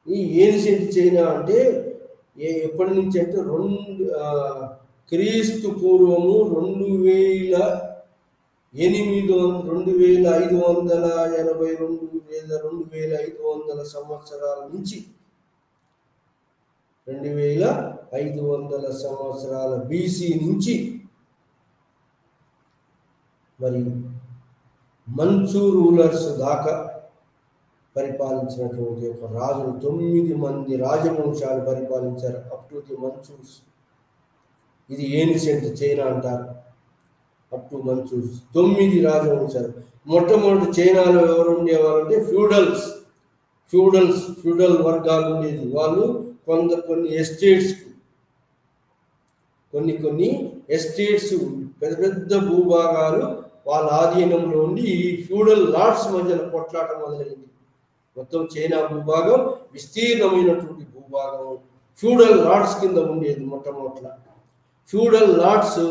Speaker 1: ఈ ఏన్షియంట్ చైనా అంటే ఎప్పటి నుంచి అంటే క్రీస్తు పూర్వము 2582 లేదా 2500 సంవత్సరాల నుంచి 2500 సంవత్సరాల బీసీ నుంచి మరి మంచు రూలర్స్ దాకా పరిపాలించినటువంటి ఒక రాజులు 9 మంది రాజవంశాలు పరిపాలించారు అప్ టు ది మంచూస్. ఇది ఏన్షియంట్ చైనా అంటారు. అప్ టు మంచూస్ 9 రాజవంశాలు. మొట్టమొదటి చైనాలో ఎవరు ఉండేవారు అంటే ఫ్యూడల్ వర్గాలు ఉండేది. వాళ్ళు కొన్ని ఎస్టేట్స్ పెద్ద పెద్ద భూభాగాలు వాళ్ళ ఆధీనంలో ఉండి ఈ ఫ్యూడల్ లార్డ్స్ మధ్యన కొట్లాట మొదలైంది. మొత్తం చైనా భూభాగం విస్తీర్ణమైనటువంటి భూభాగం ఫ్యూడల్ లార్డ్స్ కింద ఉండేది. మొట్టమొదట ఫ్యూడల్ లార్డ్స్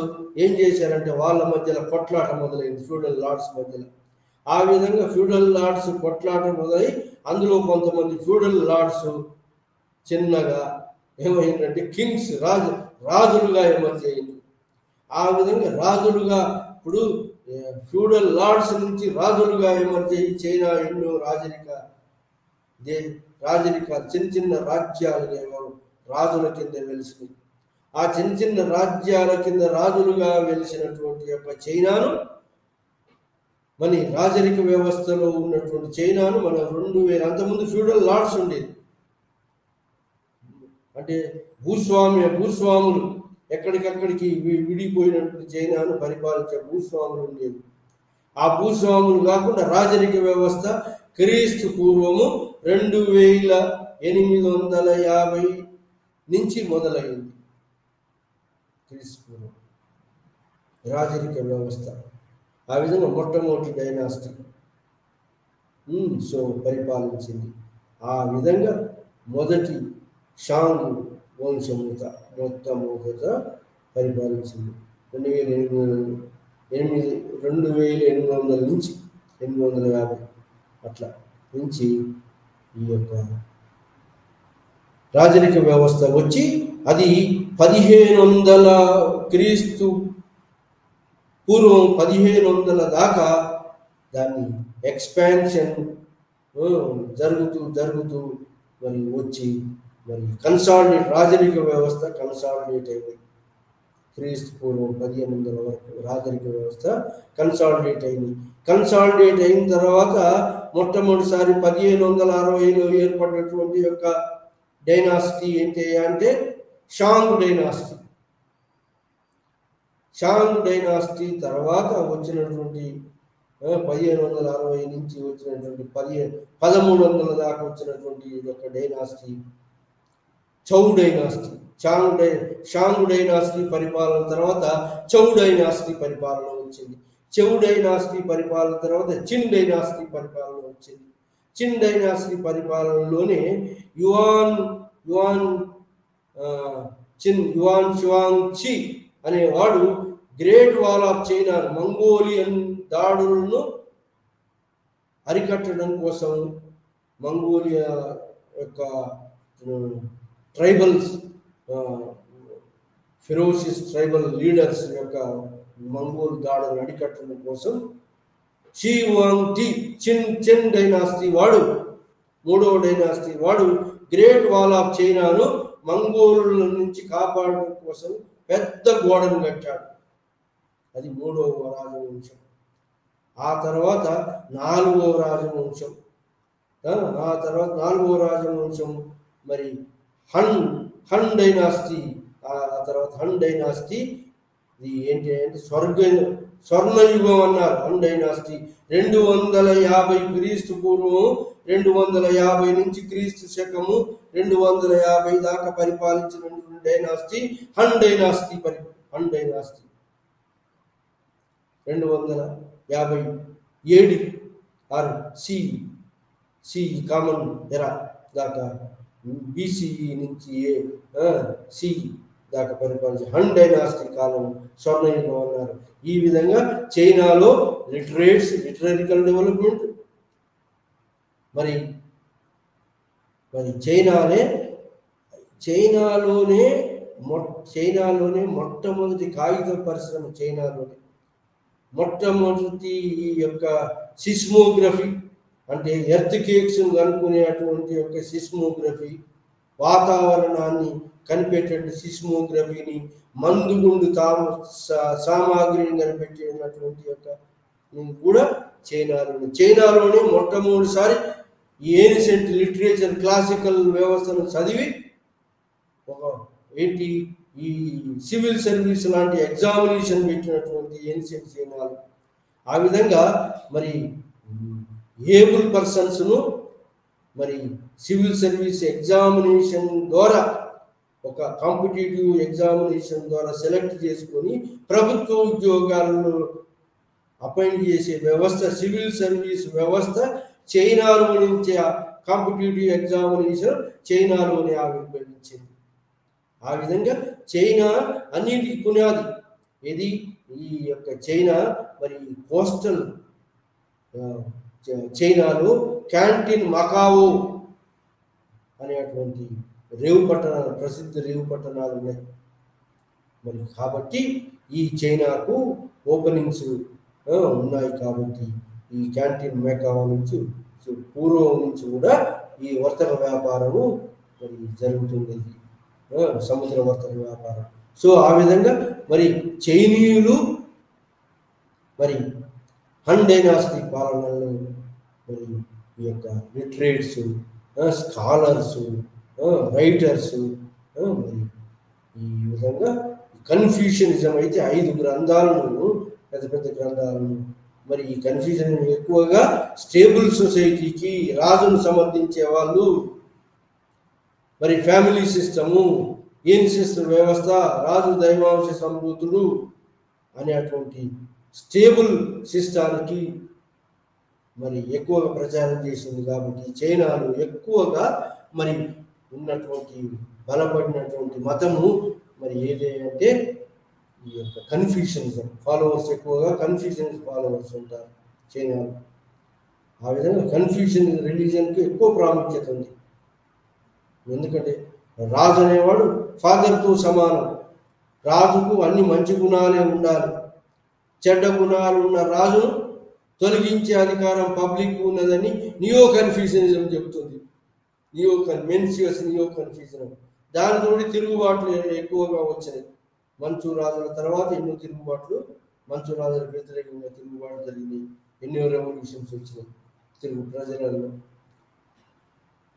Speaker 1: ఏం చేశారంటే వాళ్ళ మధ్యలో కొట్లాట మొదలైంది, ఫ్యూడల్ లార్డ్స్ మధ్యలో. ఆ విధంగా ఫ్యూడల్ లార్డ్స్ కొట్లాట మొదలై అందులో కొంతమంది ఫ్యూడల్ లార్డ్స్ చిన్నగా ఏమైందంటే కింగ్స్ రాజులుగా ఎమర్జ్ అయింది. ఆ విధంగా రాజులుగా ఇప్పుడు ఫ్యూడల్ లార్డ్స్ నుంచి రాజులుగా ఎమర్జ్ అయ్యి చైనా ఎన్నో రాజరికాలు చిన్న చిన్న రాజ్యాలుగా రాజుల కింద వెలిసినాయి. ఆ చిన్న చిన్న రాజ్యాల కింద రాజులుగా వెలిసినటువంటి యొక్క చైనాను మన రాజరిక వ్యవస్థలో ఉన్నటువంటి చైనాను మన 2000 అంతకుముందు ఫ్యూడల్ లార్డ్స్ ఉండేది. అంటే భూస్వాములు ఎక్కడికక్కడికి విడిపోయినటువంటి చైనాను పరిపాలించే భూస్వాములు ఉండేది. ఆ భూస్వాములు కాకుండా రాజరిక వ్యవస్థ క్రీస్తు పూర్వము 2850 నుంచి మొదలైంది. క్రీస్తు పూర్వం రాజరిక వ్యవస్థ. ఆ విధంగా మొట్టమొదటి డైనాసిటీ సో పరిపాలించింది. ఆ విధంగా మొదటి షాంగ్ వంశముత మొట్టమొదట పరిపాలించింది 2800 నుంచి 850 అట్లా నుంచి ఈ యొక్క రాజరిక వ్యవస్థ వచ్చి అది 1500 క్రీస్తు పూర్వం 1500 దాకా దాన్ని ఎక్స్పాన్షన్ జరుగుతూ మరి వచ్చి మరి రాజరిక వ్యవస్థ కన్సాలిడేట్ అయింది. క్రీస్తు పూర్వం 1500 వరకు రాజరిక వ్యవస్థ కన్సాలిడేట్ అయింది. కన్సాలిడేట్ అయిన తర్వాత మొట్టమొదటిసారి 1560లో ఏర్పడినటువంటి యొక్క డైనాసిటీ ఏంటి అంటే షాంగ్ డైనాసిటీ. షాంగ్ డైనాసిటీ తర్వాత వచ్చినటువంటి 1560 నుంచి వచ్చినటువంటి 1300 దాకా వచ్చినటువంటి ఒక డైనాసిటీ చౌ డైనాసిటీ. షాంగ్ డైనాసిటీ పరిపాలన తర్వాత చౌ డైనాసిటీ పరిపాలన వచ్చింది. చౌ డైనాసిటీ పరిపాలన తర్వాత చిన్ డైనాసిటీ పరిపాలన వచ్చింది. చిన్ డైనాసిటీ పరిపాలనలోనే యువాన్ షువాంగ్ చి అనేవాడు great wall of China Mongolian దాడులను అరికట్టడం కోసం మంగోలియా యొక్క ట్రైబల్స్ ఫెరోషియస్ ట్రైబల్ లీడర్స్ యొక్క మంగోల్ దాడులను అరికట్టడం కోసం షీ వాంగ్ టి చిన్ డైనాసిటీ వాడు, మూడవ డైనాసిటీ వాడు గ్రేట్ వాల్ ఆఫ్ చైనాను మంగోలుల నుంచి కాపాడడం కోసం పెద్ద గోడను కట్టాడు. అది మూడవ రాజవంశం. ఆ తర్వాత నాలుగవ రాజవంశం మరి హన్ డైనాసిటీ. ఆ తర్వాత హన్ డైనాసిటీ ఇది ఏంటి అంటే స్వర్ణయుగం అన్నారు. హన్ డైనాసిటీ 250 క్రీస్తు పూర్వము 250 నుంచి క్రీస్తు శకము 250 దాకా పరిపాలించినటువంటి dynasty Han dynasty. 257 or C common era దాకా బీసీఈ నుంచి సి దాకా పరిపాలించి హన్ డైనాసిటీ కాలం స్వర్ణయుగం అన్నారు. ఈ విధంగా చైనాలో లిటరరికల్ డెవలప్మెంట్ మరి చైనాలోనే మొట్టమొదటి కాగిత పరిశ్రమ చైనాలోనే మొట్టమొదటి ఈ యొక్క సిస్మోగ్రఫీ అంటే ఎర్త్ కేక్స్ కనుక్కునేటువంటి యొక్క సిస్మోగ్రఫీ, వాతావరణాన్ని కనిపెట్టేటువంటి సిస్మోగ్రఫీని, మందుగుండు సామాగ్రిని కనిపెట్టేటటువంటి యొక్క కూడా చైనాలోనే మొట్టమొదటిసారి ఏన్షియంట్ లిటరేచర్ క్లాసికల్ వ్యవస్థను చదివి ఈ సివిల్ సర్వీస్ లాంటి ఎగ్జామినేషన్ పెట్టినటువంటి ఏన్షియంట్ చైనాలు. ఆ విధంగా మరి ఏబుల్ పర్సన్స్ను మరి సివిల్ సర్వీస్ ఎగ్జామినేషన్ ద్వారా ఒక కాంపిటేటివ్ ఎగ్జామినేషన్ ద్వారా సెలెక్ట్ చేసుకొని ప్రభుత్వ ఉద్యోగాలను అపాయింట్ చేసే వ్యవస్థ సివిల్ సర్వీస్ వ్యవస్థ చైనాలో నుంచి కాంపిటేటివ్ ఎగ్జామినేషన్ చైనాలోనే ఆవిర్భవించింది. ఆ విధంగా చైనా అన్నింటికి పునాది ఇది. ఈ యొక్క చైనా మరి కోస్టల్ చైనాలో క్యాంటీన్ మకావో అనేటువంటి ప్రసిద్ధ రేవు పట్టణాలు ఉన్నాయి. మరి కాబట్టి ఈ చైనాకు ఓపెనింగ్స్ ఉన్నాయి. కాబట్టి ఈ క్యాంటీన్ మకావో నుంచి పూర్వం నుంచి కూడా ఈ వర్తక వ్యాపారము మరి జరుగుతుంది, సముద్ర వర్తక వ్యాపారం. సో ఆ విధంగా మరి చైనీయులు మరి హన్ డైనాసిటీ పాలనలో మరి ఈ యొక్క లిటరేట్స్, స్కాలర్స్, రైటర్స్ మరి ఈ విధంగా కన్ఫ్యూషనిజం అయితే 5 గ్రంథాలను పెద్ద పెద్ద గ్రంథాలను మరి ఈ కన్ఫ్యూజన్ ఎక్కువగా స్టేబుల్ సొసైటీకి రాజును సమర్థించే వాళ్ళు, మరి ఫ్యామిలీ సిస్టము, ఏన్సిస్టర్ వ్యవస్థ, రాజు దైవాంశ సంభూతుడు అనేటువంటి స్టేబుల్ సిస్టానికి మరి ఎక్కువగా ప్రచారం చేసింది. కాబట్టి చైనాలో ఎక్కువగా మరి ఉన్నటువంటి బలపడినటువంటి మతము మరి ఏది అంటే ఈ యొక్క కన్ఫ్యూషనిజం ఫాలోవర్స్, ఎక్కువగా కన్ఫ్యూషనిజం ఫాలోవర్స్ ఉంటారు చైనాలో. ఆ విధంగా కన్ఫ్యూషన్ రిలీజియన్కి ఎక్కువ ప్రాముఖ్యత ఉంది. ఎందుకంటే రాజు అనేవాడు ఫాదర్తో సమానం. రాజుకు అన్ని మంచి గుణాలే ఉండాలి. చెడ్డ గుణాలు ఉన్న రాజును తొలగించే అధికారం పబ్లిక్ ఉన్నదని నియో కన్ఫ్యూషనిజం చెబుతుంది. నియో కన్ఫ్యూజన్ దానితో తిరుగుబాట్లు ఎక్కువగా వచ్చినాయి. మంచు రాజుల తర్వాత ఎన్నో తిరుగుబాట్లు, మంచు రాజులకు వ్యతిరేకంగా తిరుగుబాటు జరిగినాయి. ఎన్నో రెవల్యూషన్స్ వచ్చినాయి ప్రజలలో,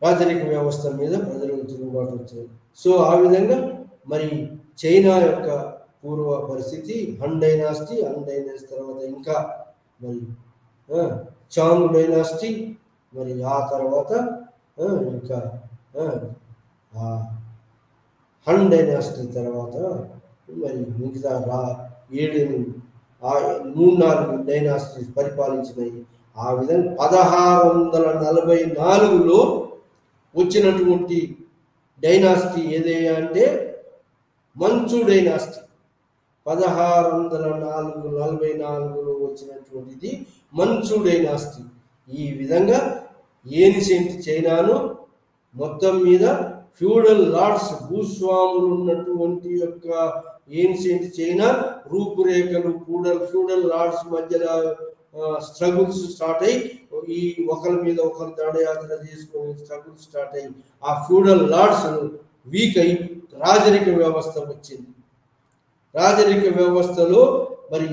Speaker 1: రాజరిక వ్యవస్థ మీద ప్రజలకు తిరుగుబాటు వచ్చినాయి. సో ఆ విధంగా మరి చైనా యొక్క పూర్వ పరిస్థితి హన్ డైనాసిటీ, హన్ డైనాసిటీ తర్వాత ఇంకా మరి చాంగ్ డైనాసిటీ, మరి ఆ తర్వాత ఇంకా హన్ డైనాసిటీ తర్వాత మరి మిగతా 3-4 డైనాసిటీస్ పరిపాలించినాయి. ఆ విధంగా 1644లో వచ్చినటువంటి డైనాసిటీ ఏదయ్యా అంటే మంచు డైనాసిటీ. 1644లో వచ్చినటువంటిది మంచు డైనాసిటీ. ఈ విధంగా ఏన్షియంట్ చైనాను మొత్తం మీద ఫ్యూడల్ లార్డ్స్, భూస్వాములు ఉన్నటువంటి యొక్క ఏన్షియంట్ చైనా రూపురేఖలు ఫ్యూడల్ లార్డ్స్ మధ్యలో స్ట్రగుల్స్ స్టార్ట్ అయ్యి, ఈ ఒకరి మీద ఒకరు దండయాత్ర చేసుకొని స్ట్రగుల్స్ స్టార్ట్ అయ్యి ఆ ఫ్యూడల్ లార్డ్స్ వీక్ అయి రాజరిక వ్యవస్థ వచ్చింది. రాజరిక వ్యవస్థలో మరి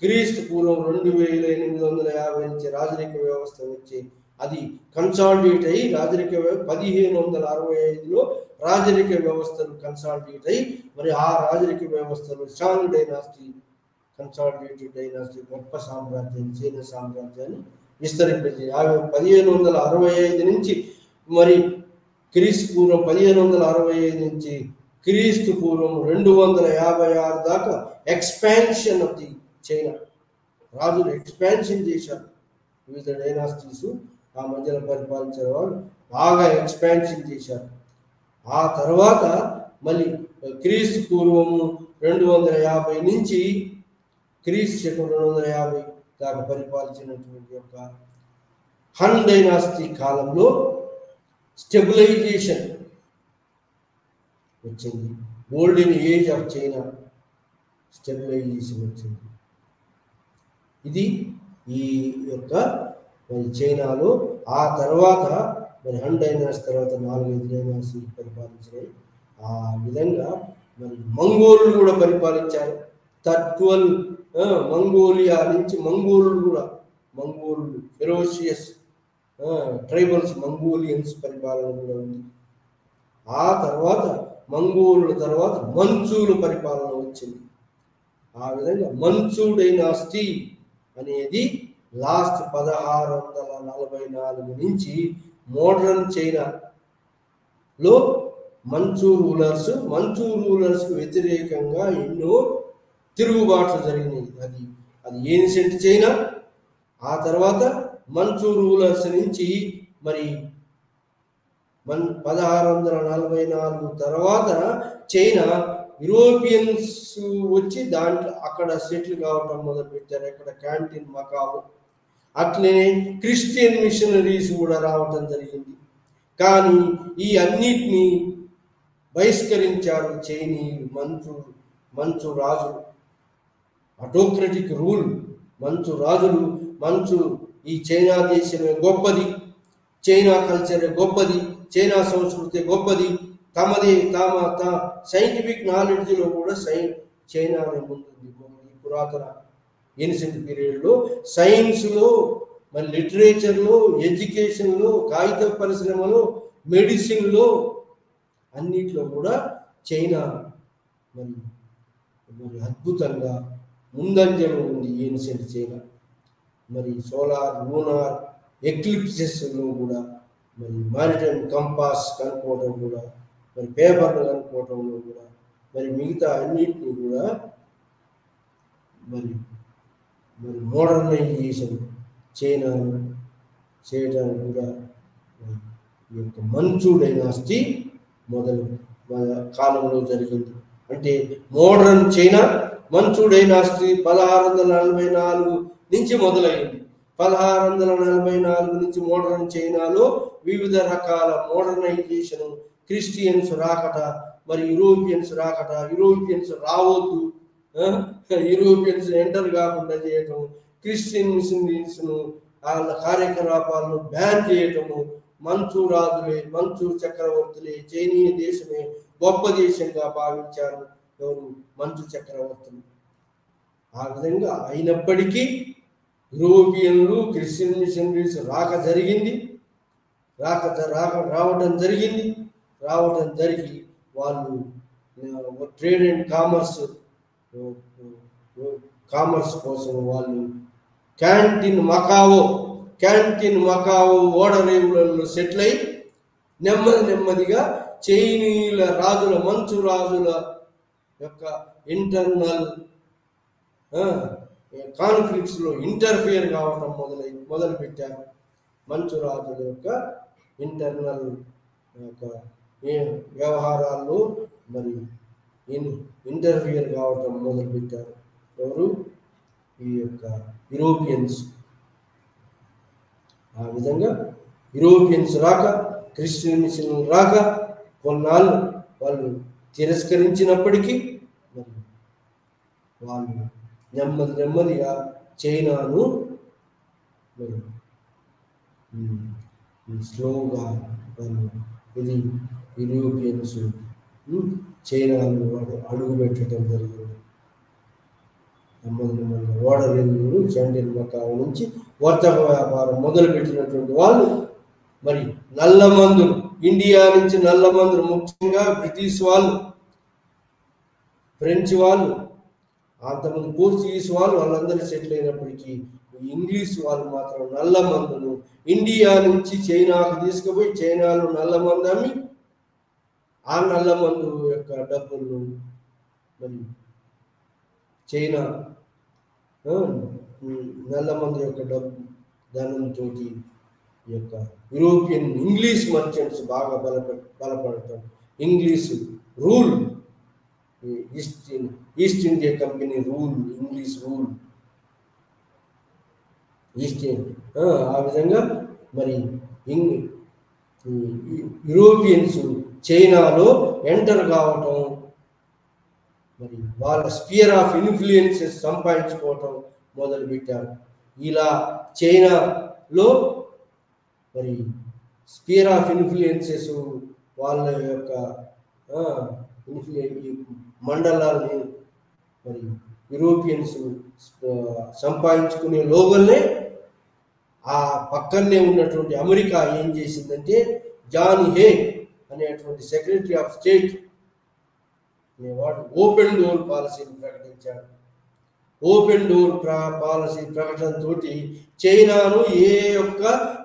Speaker 1: క్రీస్తు పూర్వం 2850 నుంచి రాజరిక వ్యవస్థ వచ్చి అది కన్సాలిడేట్ అయ్యి 1565లో రాజరిక వ్యవస్థను కన్సాలిడేట్ అయ్యి మరి ఆ రాజరిక వ్యవస్థలో షాంగ్ డైనాసిటీ, కన్సాలిడేటెడ్ డైనాసిటీ గొప్ప సామ్రాజ్యాన్ని, చైనా సామ్రాజ్యాన్ని విస్తరించింది. 1565 నుంచి మరి క్రీస్తు పూర్వం 1565 నుంచి క్రీస్తు పూర్వం 256 దాకా ఎక్స్పాన్షన్ ఆఫ్ ది చైనా. రాజులు ఎక్స్పాన్షన్ చేశారు. వివిధ డైనాసిటీస్ ఆ మధ్యలో పరిపాలించిన వాళ్ళు బాగా ఎక్స్పాన్షన్ చేశారు. ఆ తర్వాత మళ్ళీ క్రీస్తు పూర్వము 250 నుంచి క్రీస్తు శకం 250 దాకా పరిపాలించినటువంటి యొక్క హన్ డైనాసిటీ కాలంలో స్టెబిలైజేషన్ వచ్చింది. Golden age of China stabilisation వచ్చింది. ఇది ఈ యొక్క మరి చైనాలో. ఆ తర్వాత మరి హన్ డైనాసిటీ తర్వాత 4-5 డైనాసిటీ పరిపాలించినాయి. ఆ విధంగా మరి మంగోళ్ళు కూడా పరిపాలించారు. 12 మంగోలియా నుంచి మంగోళ్ళు ఫెరోషియస్ ట్రైబల్స్ మంగోలియన్స్ పరిపాలన కూడా ఉంది. ఆ తర్వాత మంగోళ్ళ తర్వాత మంచూల పరిపాలన వచ్చింది. ఆ విధంగా మంచు డైనాసిటీ అనేది లాస్ట్ 1644 నుంచి మోడర్న్ చైనాలో మంచు రూలర్స్కు వ్యతిరేకంగా ఎన్నో తిరుగుబాట్లు జరిగినాయి. అది ఏన్షియంట్ చైనా. ఆ తర్వాత మంచు రూలర్స్ నుంచి మరి 1644 తర్వాత చైనా యూరోపియన్స్ వచ్చి దాంట్లో అక్కడ సెటిల్ కావటం మొదలుపెట్టారు. అక్కడ క్యాంటీన్ మకావు, అట్లనే క్రిస్టియన్ మిషనరీస్ కూడా రావటం జరిగింది. కానీ ఈ అన్నిటినీ బహిష్కరించారు చైనీయులు, మంచు రాజులు. ఆటోక్రటిక్ రూల్, మంచు రాజులు. ఈ చైనా దేశమే గొప్పది, చైనా కల్చరే గొప్పది, చైనా సంస్కృతి గొప్పది, సైంటిఫిక్ నాలెడ్జ్లో కూడా చైనానే ముందుంది. పురాతన ఏన్షియంట్ పీరియడ్లో సైన్స్లో, మరి లిటరేచర్లో, ఎడ్యుకేషన్లో, కాగిత పరిశ్రమలో, మెడిసిన్లో అన్నిట్లో కూడా చైనా మరి అద్భుతంగా ముందంజలో ఉంది ఏన్షియంట్ చైనా. మరి సోలార్, లూనార్ ఎక్లిప్సెస్లో కూడా మరి మారిటైమ్ కంపాస్ కనుక్కోవడం కూడా, మరి పేపర్లు కనుక్కోవడంలో కూడా, మరి మిగతా అన్నింటినీ కూడా మరి మోడర్నైజేషన్ చైనా చేయడానికి కూడా ఈ యొక్క మంచు డైనాసిటీ మొదలు కాలంలో జరిగింది. అంటే మోడర్న్ చైనా మంచు డైనాసిటీ 1644 నుంచి మొదలైంది. 1644 నుంచి మోడర్న్ చైనాలో వివిధ రకాల మోడర్నైజేషన్, క్రిస్టియన్స్ రాకట, మరి యూరోపియన్స్ రాకట, యూరోపియన్స్ రావద్దు, యూరోపియన్స్ ఎంటర్ కాకుండా చేయటం, క్రిస్టియన్ మిషనరీస్ను వాళ్ళ కార్యకలాపాలను బ్యాన్ చేయటము, మంచు చక్రవర్తులే చైనీయ దేశమే గొప్ప దేశంగా భావించారు ఎవరు? మంచు చక్రవర్తులు. ఆ విధంగా అయినప్పటికీ యూరోపియన్లు, క్రిస్టియన్ మిషనరీస్ రావటం జరిగి వాళ్ళు ట్రేడ్ అండ్ కామర్స్ కామర్స్ కోసం వాళ్ళు క్యాంటీన్ మకావో ఓడరేవులలో సెటిల్ అయి నెమ్మదిగా చైనీయుల రాజుల మంచు రాజుల యొక్క ఇంటర్నల్ కాన్ఫ్లిక్ట్స్లో ఇంటర్ఫియర్ కావటం మొదలుపెట్టారు. మంచు రాజుల యొక్క ఇంటర్నల్ యొక్క వ్యవహారాల్లో మరి ఇంటర్ఫియర్ కావటం మొదలుపెట్టారు. ఎవరు? ఈ యొక్క యూరోపియన్స్. ఆ విధంగా యూరోపియన్స్ రాక, క్రిస్టియన్ మిషన్లు రాక కొన్నాళ్ళు వాళ్ళు తిరస్కరించినప్పటికీ మరి వాళ్ళు నెమ్మదిగా చైనాను మరి స్లోగా వాళ్ళు ఇది యూరోపియన్స్ చైనాను అడుగు పెట్టడం జరిగింది. నెమ్మదిగా ఓడరేవులు క్యాంటీన్ మకావు నుంచి వర్తక వ్యాపారం మొదలుపెట్టినటువంటి వాళ్ళు మరి నల్లమందులు, ఇండియా నుంచి నల్లమందులు, ముఖ్యంగా బ్రిటిష్ వాళ్ళు, ఫ్రెంచ్ వాళ్ళు, అంతమంది పోర్చుగీస్ వాళ్ళందరూ సెటిల్ అయినప్పటికీ ఇంగ్లీష్ వాళ్ళు మాత్రం నల్లమందును ఇండియా నుంచి చైనాకు తీసుకుపోయి చైనాలో నల్లమందు అమ్మి ఆ నల్లమందు యొక్క డబ్బులను మరి చైనా నల్లమందు యొక్క డబ్బు ధనంతో ఈ యొక్క యూరోపియన్ ఇంగ్లీష్ మర్చెంట్స్ బాగా బలపడటం, English rule, East India company rule, English rule, ఆ విధంగా మరి యూరోపియన్స్ చైనాలో ఎంటర్ కావటం, మరి వాళ్ళ స్పియర్ ఆఫ్ ఇన్ఫ్లుయెన్సెస్ సంపాదించుకోవటం మొదలుపెట్టారు. ఇలా చైనాలో మరి స్పియర్ ఆఫ్ ఇన్ఫ్లుయెన్సెస్ వాళ్ళ యొక్క మండలాన్ని మరి యూరోపియన్స్ సంపాదించుకునే లోగల్నే ఆ పక్కనే ఉన్నటువంటి అమెరికా ఏం చేసిందంటే జాన్ హే అనేటువంటి సెక్రటరీ ఆఫ్ స్టేట్ అనేవాడు ఓపెన్ డోర్ పాలసీని ప్రకటించాడు. ఓపెన్ డోర్ పాలసీ ప్రకటనతో చైనాను ఏ యొక్క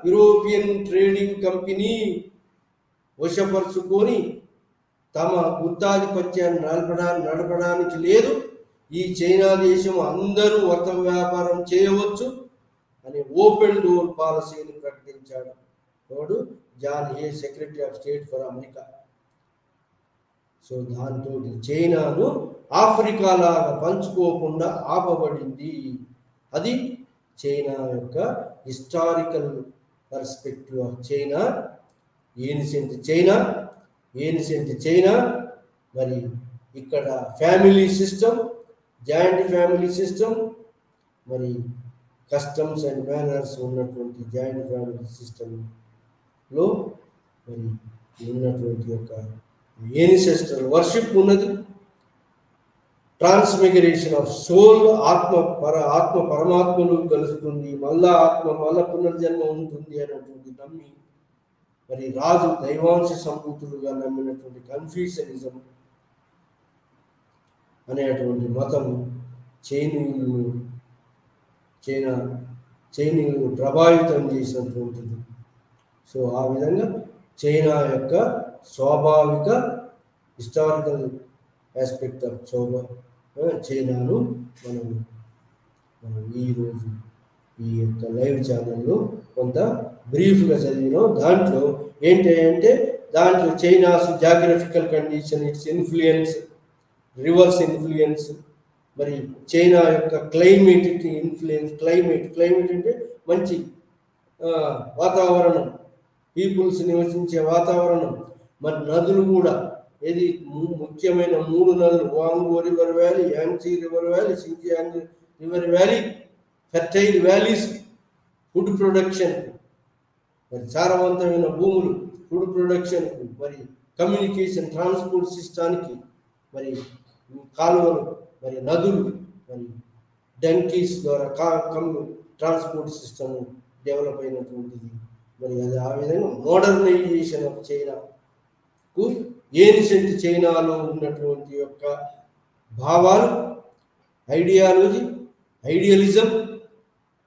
Speaker 1: యూరోపియన్ ట్రేడింగ్ కంపెనీ వశపరుచుకొని తమ గుత్తాధిపత్యాన్ని నడపడానికి లేదు, ఈ చైనా దేశం అందరూ వర్తక వ్యాపారం చేయవచ్చు అని ఓపెన్ డోర్ పాలసీని ప్రకటించాడు. వాడు John Hay, secretary of state for America. So దాంతో చైనాను ఆఫ్రికా లాగా పంచుకోకుండా ఆపబడింది. అది చైనా యొక్క historical perspective of China, ancient China. మరి ఇక్కడ family system, joint family system, మరి కస్టమ్స్ అండ్ మేనర్స్ ఉన్నటువంటి జాయింట్ ఫ్యామిలీ సిస్టంలో మరి ఉన్నటువంటి యొక్క ఏన్సెస్ట్రల్ వర్షిప్ ఉన్నది. ట్రాన్స్మిగ్రేషన్ ఆఫ్ సోల్, ఆత్మ పరమాత్మను కలుస్తుంది, మళ్ళా పునర్జన్మ ఉంటుంది అనేటువంటి నమ్మి మరి రాజు దైవాంశ సంభూతులుగా నమ్మినటువంటి కన్ఫ్యూషనిజం అనేటువంటి మతం చైనీయులను ప్రభావితం చేసినటువంటిది. సో ఆ విధంగా చైనా యొక్క స్వాభావిక హిస్టారికల్ ఆస్పెక్ట్ ఆఫ్ చైనాను మనం ఈరోజు ఈ యొక్క లైవ్ ఛానల్లో కొంత బ్రీఫ్గా చదివినాం. దాంట్లో ఏంటంటే China's geographical condition, it's influence, reverse influence, మరి చైనా యొక్క క్లైమేటిక్ ఇన్ఫ్లుయెన్స్. క్లైమేట్ అంటే మంచి వాతావరణం, పీపుల్స్ నివసించే వాతావరణం. మరి నదులు కూడా ఏది ముఖ్యమైన 3 నదులు, Huang Ho river valley, Yangtze river valley, Xinjiang river valley, fertile valleys, food production, మరి సారవంతమైన భూములు, ఫుడ్ ప్రొడక్షన్కు, మరి కమ్యూనికేషన్, ట్రాన్స్పోర్ట్ సిస్టానికి, మరి కాలువలు, మరి నదులు, మరి డంకీస్ ద్వారా ట్రాన్స్పోర్ట్ సిస్టమ్ డెవలప్ అయినటువంటిది. మరి అది ఆ విధంగా మోడర్నైజేషన్ ఆఫ్ చైనాకు ఏన్షియంట్ చైనాలో ఉన్నటువంటి యొక్క భావాలు ఐడియాలజీ, ఐడియలిజం,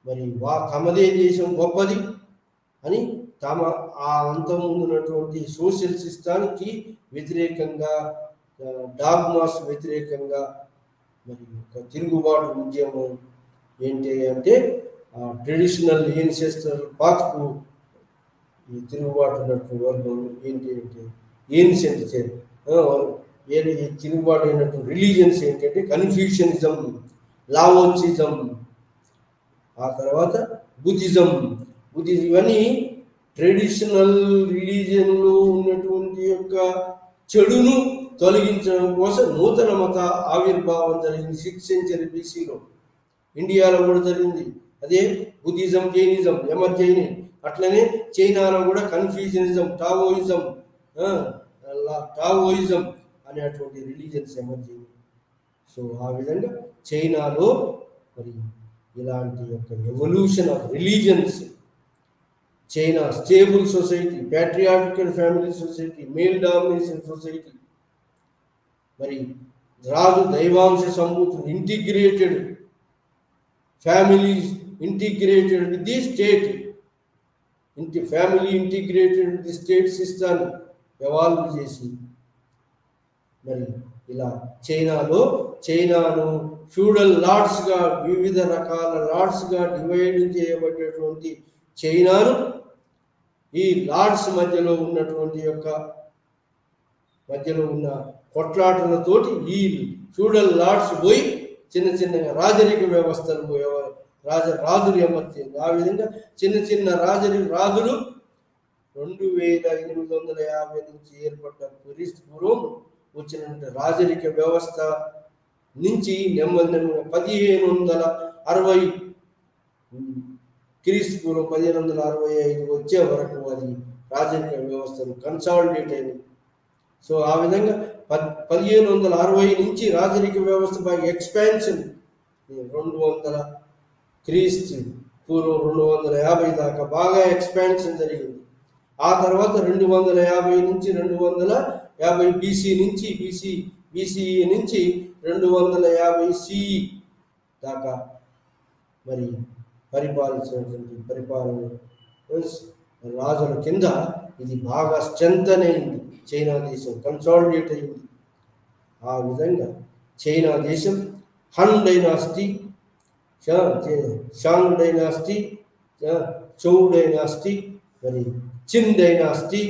Speaker 1: మరి తమదే దేశం గొప్పది అని తమ ఆ అంతమున్నటువంటి సోషల్ సిస్టానికి వ్యతిరేకంగా, డాగ్మాస్ వ్యతిరేకంగా మరి ఒక తిరుగుబాటు ఉద్యమం ఏంటి అంటే ట్రెడిషనల్ ఏన్సెస్ట్రల్ పాత్కు తిరుగుబాటు ఉన్నటువంటి వర్గం ఏంటి అంటే ఏన్షియంట్ తిరుగుబాటు అయినటువంటి రిలీజియన్స్ ఏంటంటే కన్ఫ్యూషనిజం, లావోచిజం, ఆ తర్వాత బుద్ధిజం. ఇవన్నీ ట్రెడిషనల్ రిలీజియన్లో ఉన్నటువంటి యొక్క చెడును తొలగించడం కోసం నూతన మత ఆవిర్భావం జరిగింది 6th century BCలో. ఇండియాలో కూడా జరిగింది అదే బుద్ధిజం, జైనిజం ఎమర్జ్ అయినాయి. అట్లనే చైనాలో కూడా కన్ఫ్యూషనిజం, టావోయిజం అనేటువంటి రిలీజియన్స్ ఎమర్జ్ అయినాయి. సో ఆ విధంగా చైనాలో మరి ఇలాంటి యొక్క evolution of religions, China stable society, patriarchal family society, male domination society, మరి రాజు దైవాంశ సంభూతులు, integrated families, integrated with the state, family integrated with the state సిస్టాన్ని ఎవాల్వ్ చేసి మరి ఇలా చైనాను ఫ్యూడల్ లార్డ్స్గా, వివిధ రకాల లార్డ్స్గా డివైడ్ చేయబడేటువంటి చైనాను ఈ లార్డ్స్ మధ్యలో ఉన్న కొట్లాటలతోటి ఈ ఫ్యూడల్ లార్డ్స్ పోయి చిన్నగా రాజరిక వ్యవస్థలు రాజులు ఎమర్చింది. ఆ విధంగా చిన్న రాజులు 2850 నుంచి ఏర్పడ్డ పూర్వం వచ్చినటువంటి రాజరిక వ్యవస్థ నుంచి నెమ్మది 1560 క్రీస్తు పూర్వం 1565 వచ్చే వరకు అది రాజరిక వ్యవస్థను కన్సాలిడేట్ అయింది. సో ఆ విధంగా 1560 నుంచి రాజరిక వ్యవస్థ బాగా ఎక్స్పాన్షన్ 200 క్రీస్తు పూర్వం 250 దాకా బాగా ఎక్స్పాన్షన్ జరిగింది. ఆ తర్వాత 250 నుంచి 250 BCE నుంచి 250 CE దాకా మరి పరిపాలన రాజుల కింద ఇది బాగా స్ట్రెంథన్ అయింది. చైనా దేశం కన్సాలిడేట్ అయింది. ఆ విధంగా చైనా దేశం హన్ డైనాసిటీ, షాంగ్ డైనాసిటీ, చౌ డైనాసిటీ, మరి చిన్ డైనాసిటీ,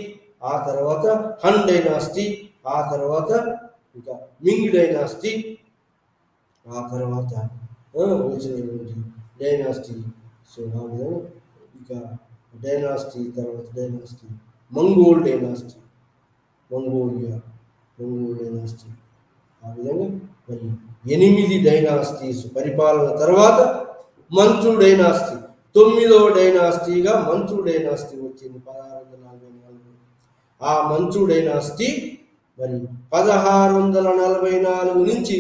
Speaker 1: ఆ తర్వాత హన్ డైనాసిటీ, ఆ తర్వాత ఇంకా మింగ్ డైనాసిటీ, ఆ తర్వాత వచ్చినటువంటి డైనాసిటీ. సో ఆ విధంగా ఇంకా డైనాసిటీ తర్వాత dynasty Mongol dynasty, Mongolia dynasty. ఆ విధంగా మరి 8 డైనాసిటీస్ పరిపాలన తర్వాత మంచు డైనాసిటీ 9వ డైనాసిటీగా మంచు డైనాసిటీ వచ్చింది 1644. ఆ మంచు డైనాసిటీ మరి 1644 నుంచి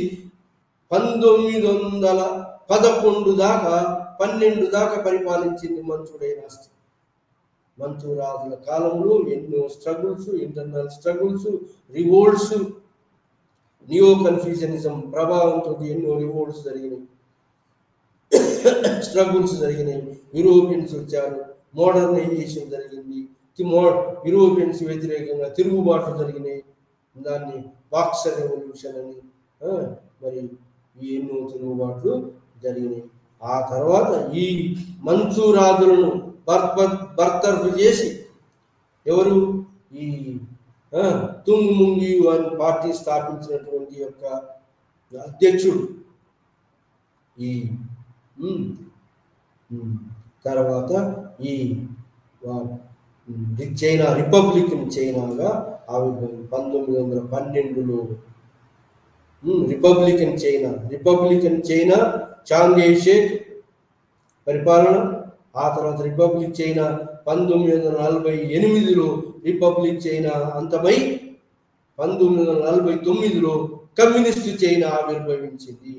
Speaker 1: 1911 దాకా పరిపాలించింది మంచు డైనాసిటీ. మంచు రాజుల కాలంలో ఎన్నో struggles, internal struggles, revolts, neo Confucianism ప్రభావంతో ఎన్నో రివోల్ట్స్ జరిగినాయి, స్ట్రగుల్స్ జరిగినాయి. యూరోపియన్స్ వచ్చారు, మోడర్నైజేషన్ జరిగింది, యూరోపియన్స్ వ్యతిరేకంగా తిరుగుబాట్లు జరిగినాయి. దాన్ని బాక్సర్ రెవల్యూషన్ అని మరి ఈ ఎన్నో తిరుగుబాట్లు జరిగినాయి. ఆ తర్వాత ఈ మంచు రాజులను బర్తరఫ్ చేసి ఎవరు ఈ తుంగ్ముంగి అని పార్టీ స్థాపించినటువంటి యొక్క అధ్యక్షుడు ఈ తర్వాత ఈ చైనా రిపబ్లికన్ చైనాగా ఆవిర్భావం 1912లో రిపబ్లికన్ చైనా చాంగ్ షేక్ పరిపాలన. ఆ తర్వాత రిపబ్లిక్ చైనా 1948లో రిపబ్లిక్ చైనా అంతమై 1949లో కమ్యూనిస్ట్ చైనా ఆవిర్భవించింది.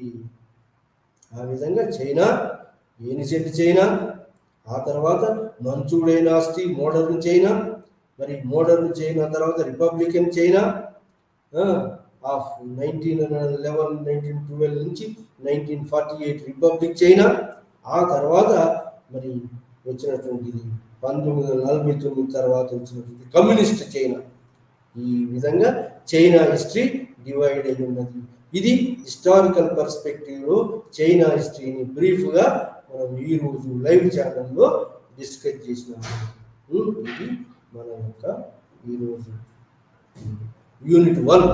Speaker 1: ఆ విధంగా చైనా ఏన్షియంట్ చైనా, ఆ తర్వాత మంచు డైనాసిటీ మోడర్న్ చైనా, మరి మోడర్న్ చైనా తర్వాత రిపబ్లికన్ చైనా, ఆఫ్ 1911 1912 నుంచి 1948 రిపబ్లిక్ చైనా, ఆ తర్వాత మరి వచ్చినటువంటిది 1949 తర్వాత వచ్చినటువంటి కమ్యూనిస్ట్ చైనా. ఈ విధంగా చైనా హిస్టరీ డివైడ్ అయి ఉన్నది. ఇది హిస్టారికల్ పర్స్పెక్టివ్లో చైనా హిస్టరీని బ్రీఫ్గా మనం ఈరోజు లైవ్ ఛానల్లో డిస్కస్ చేసినాము. ఇది మన యొక్క ఈరోజు యూనిట్ 1.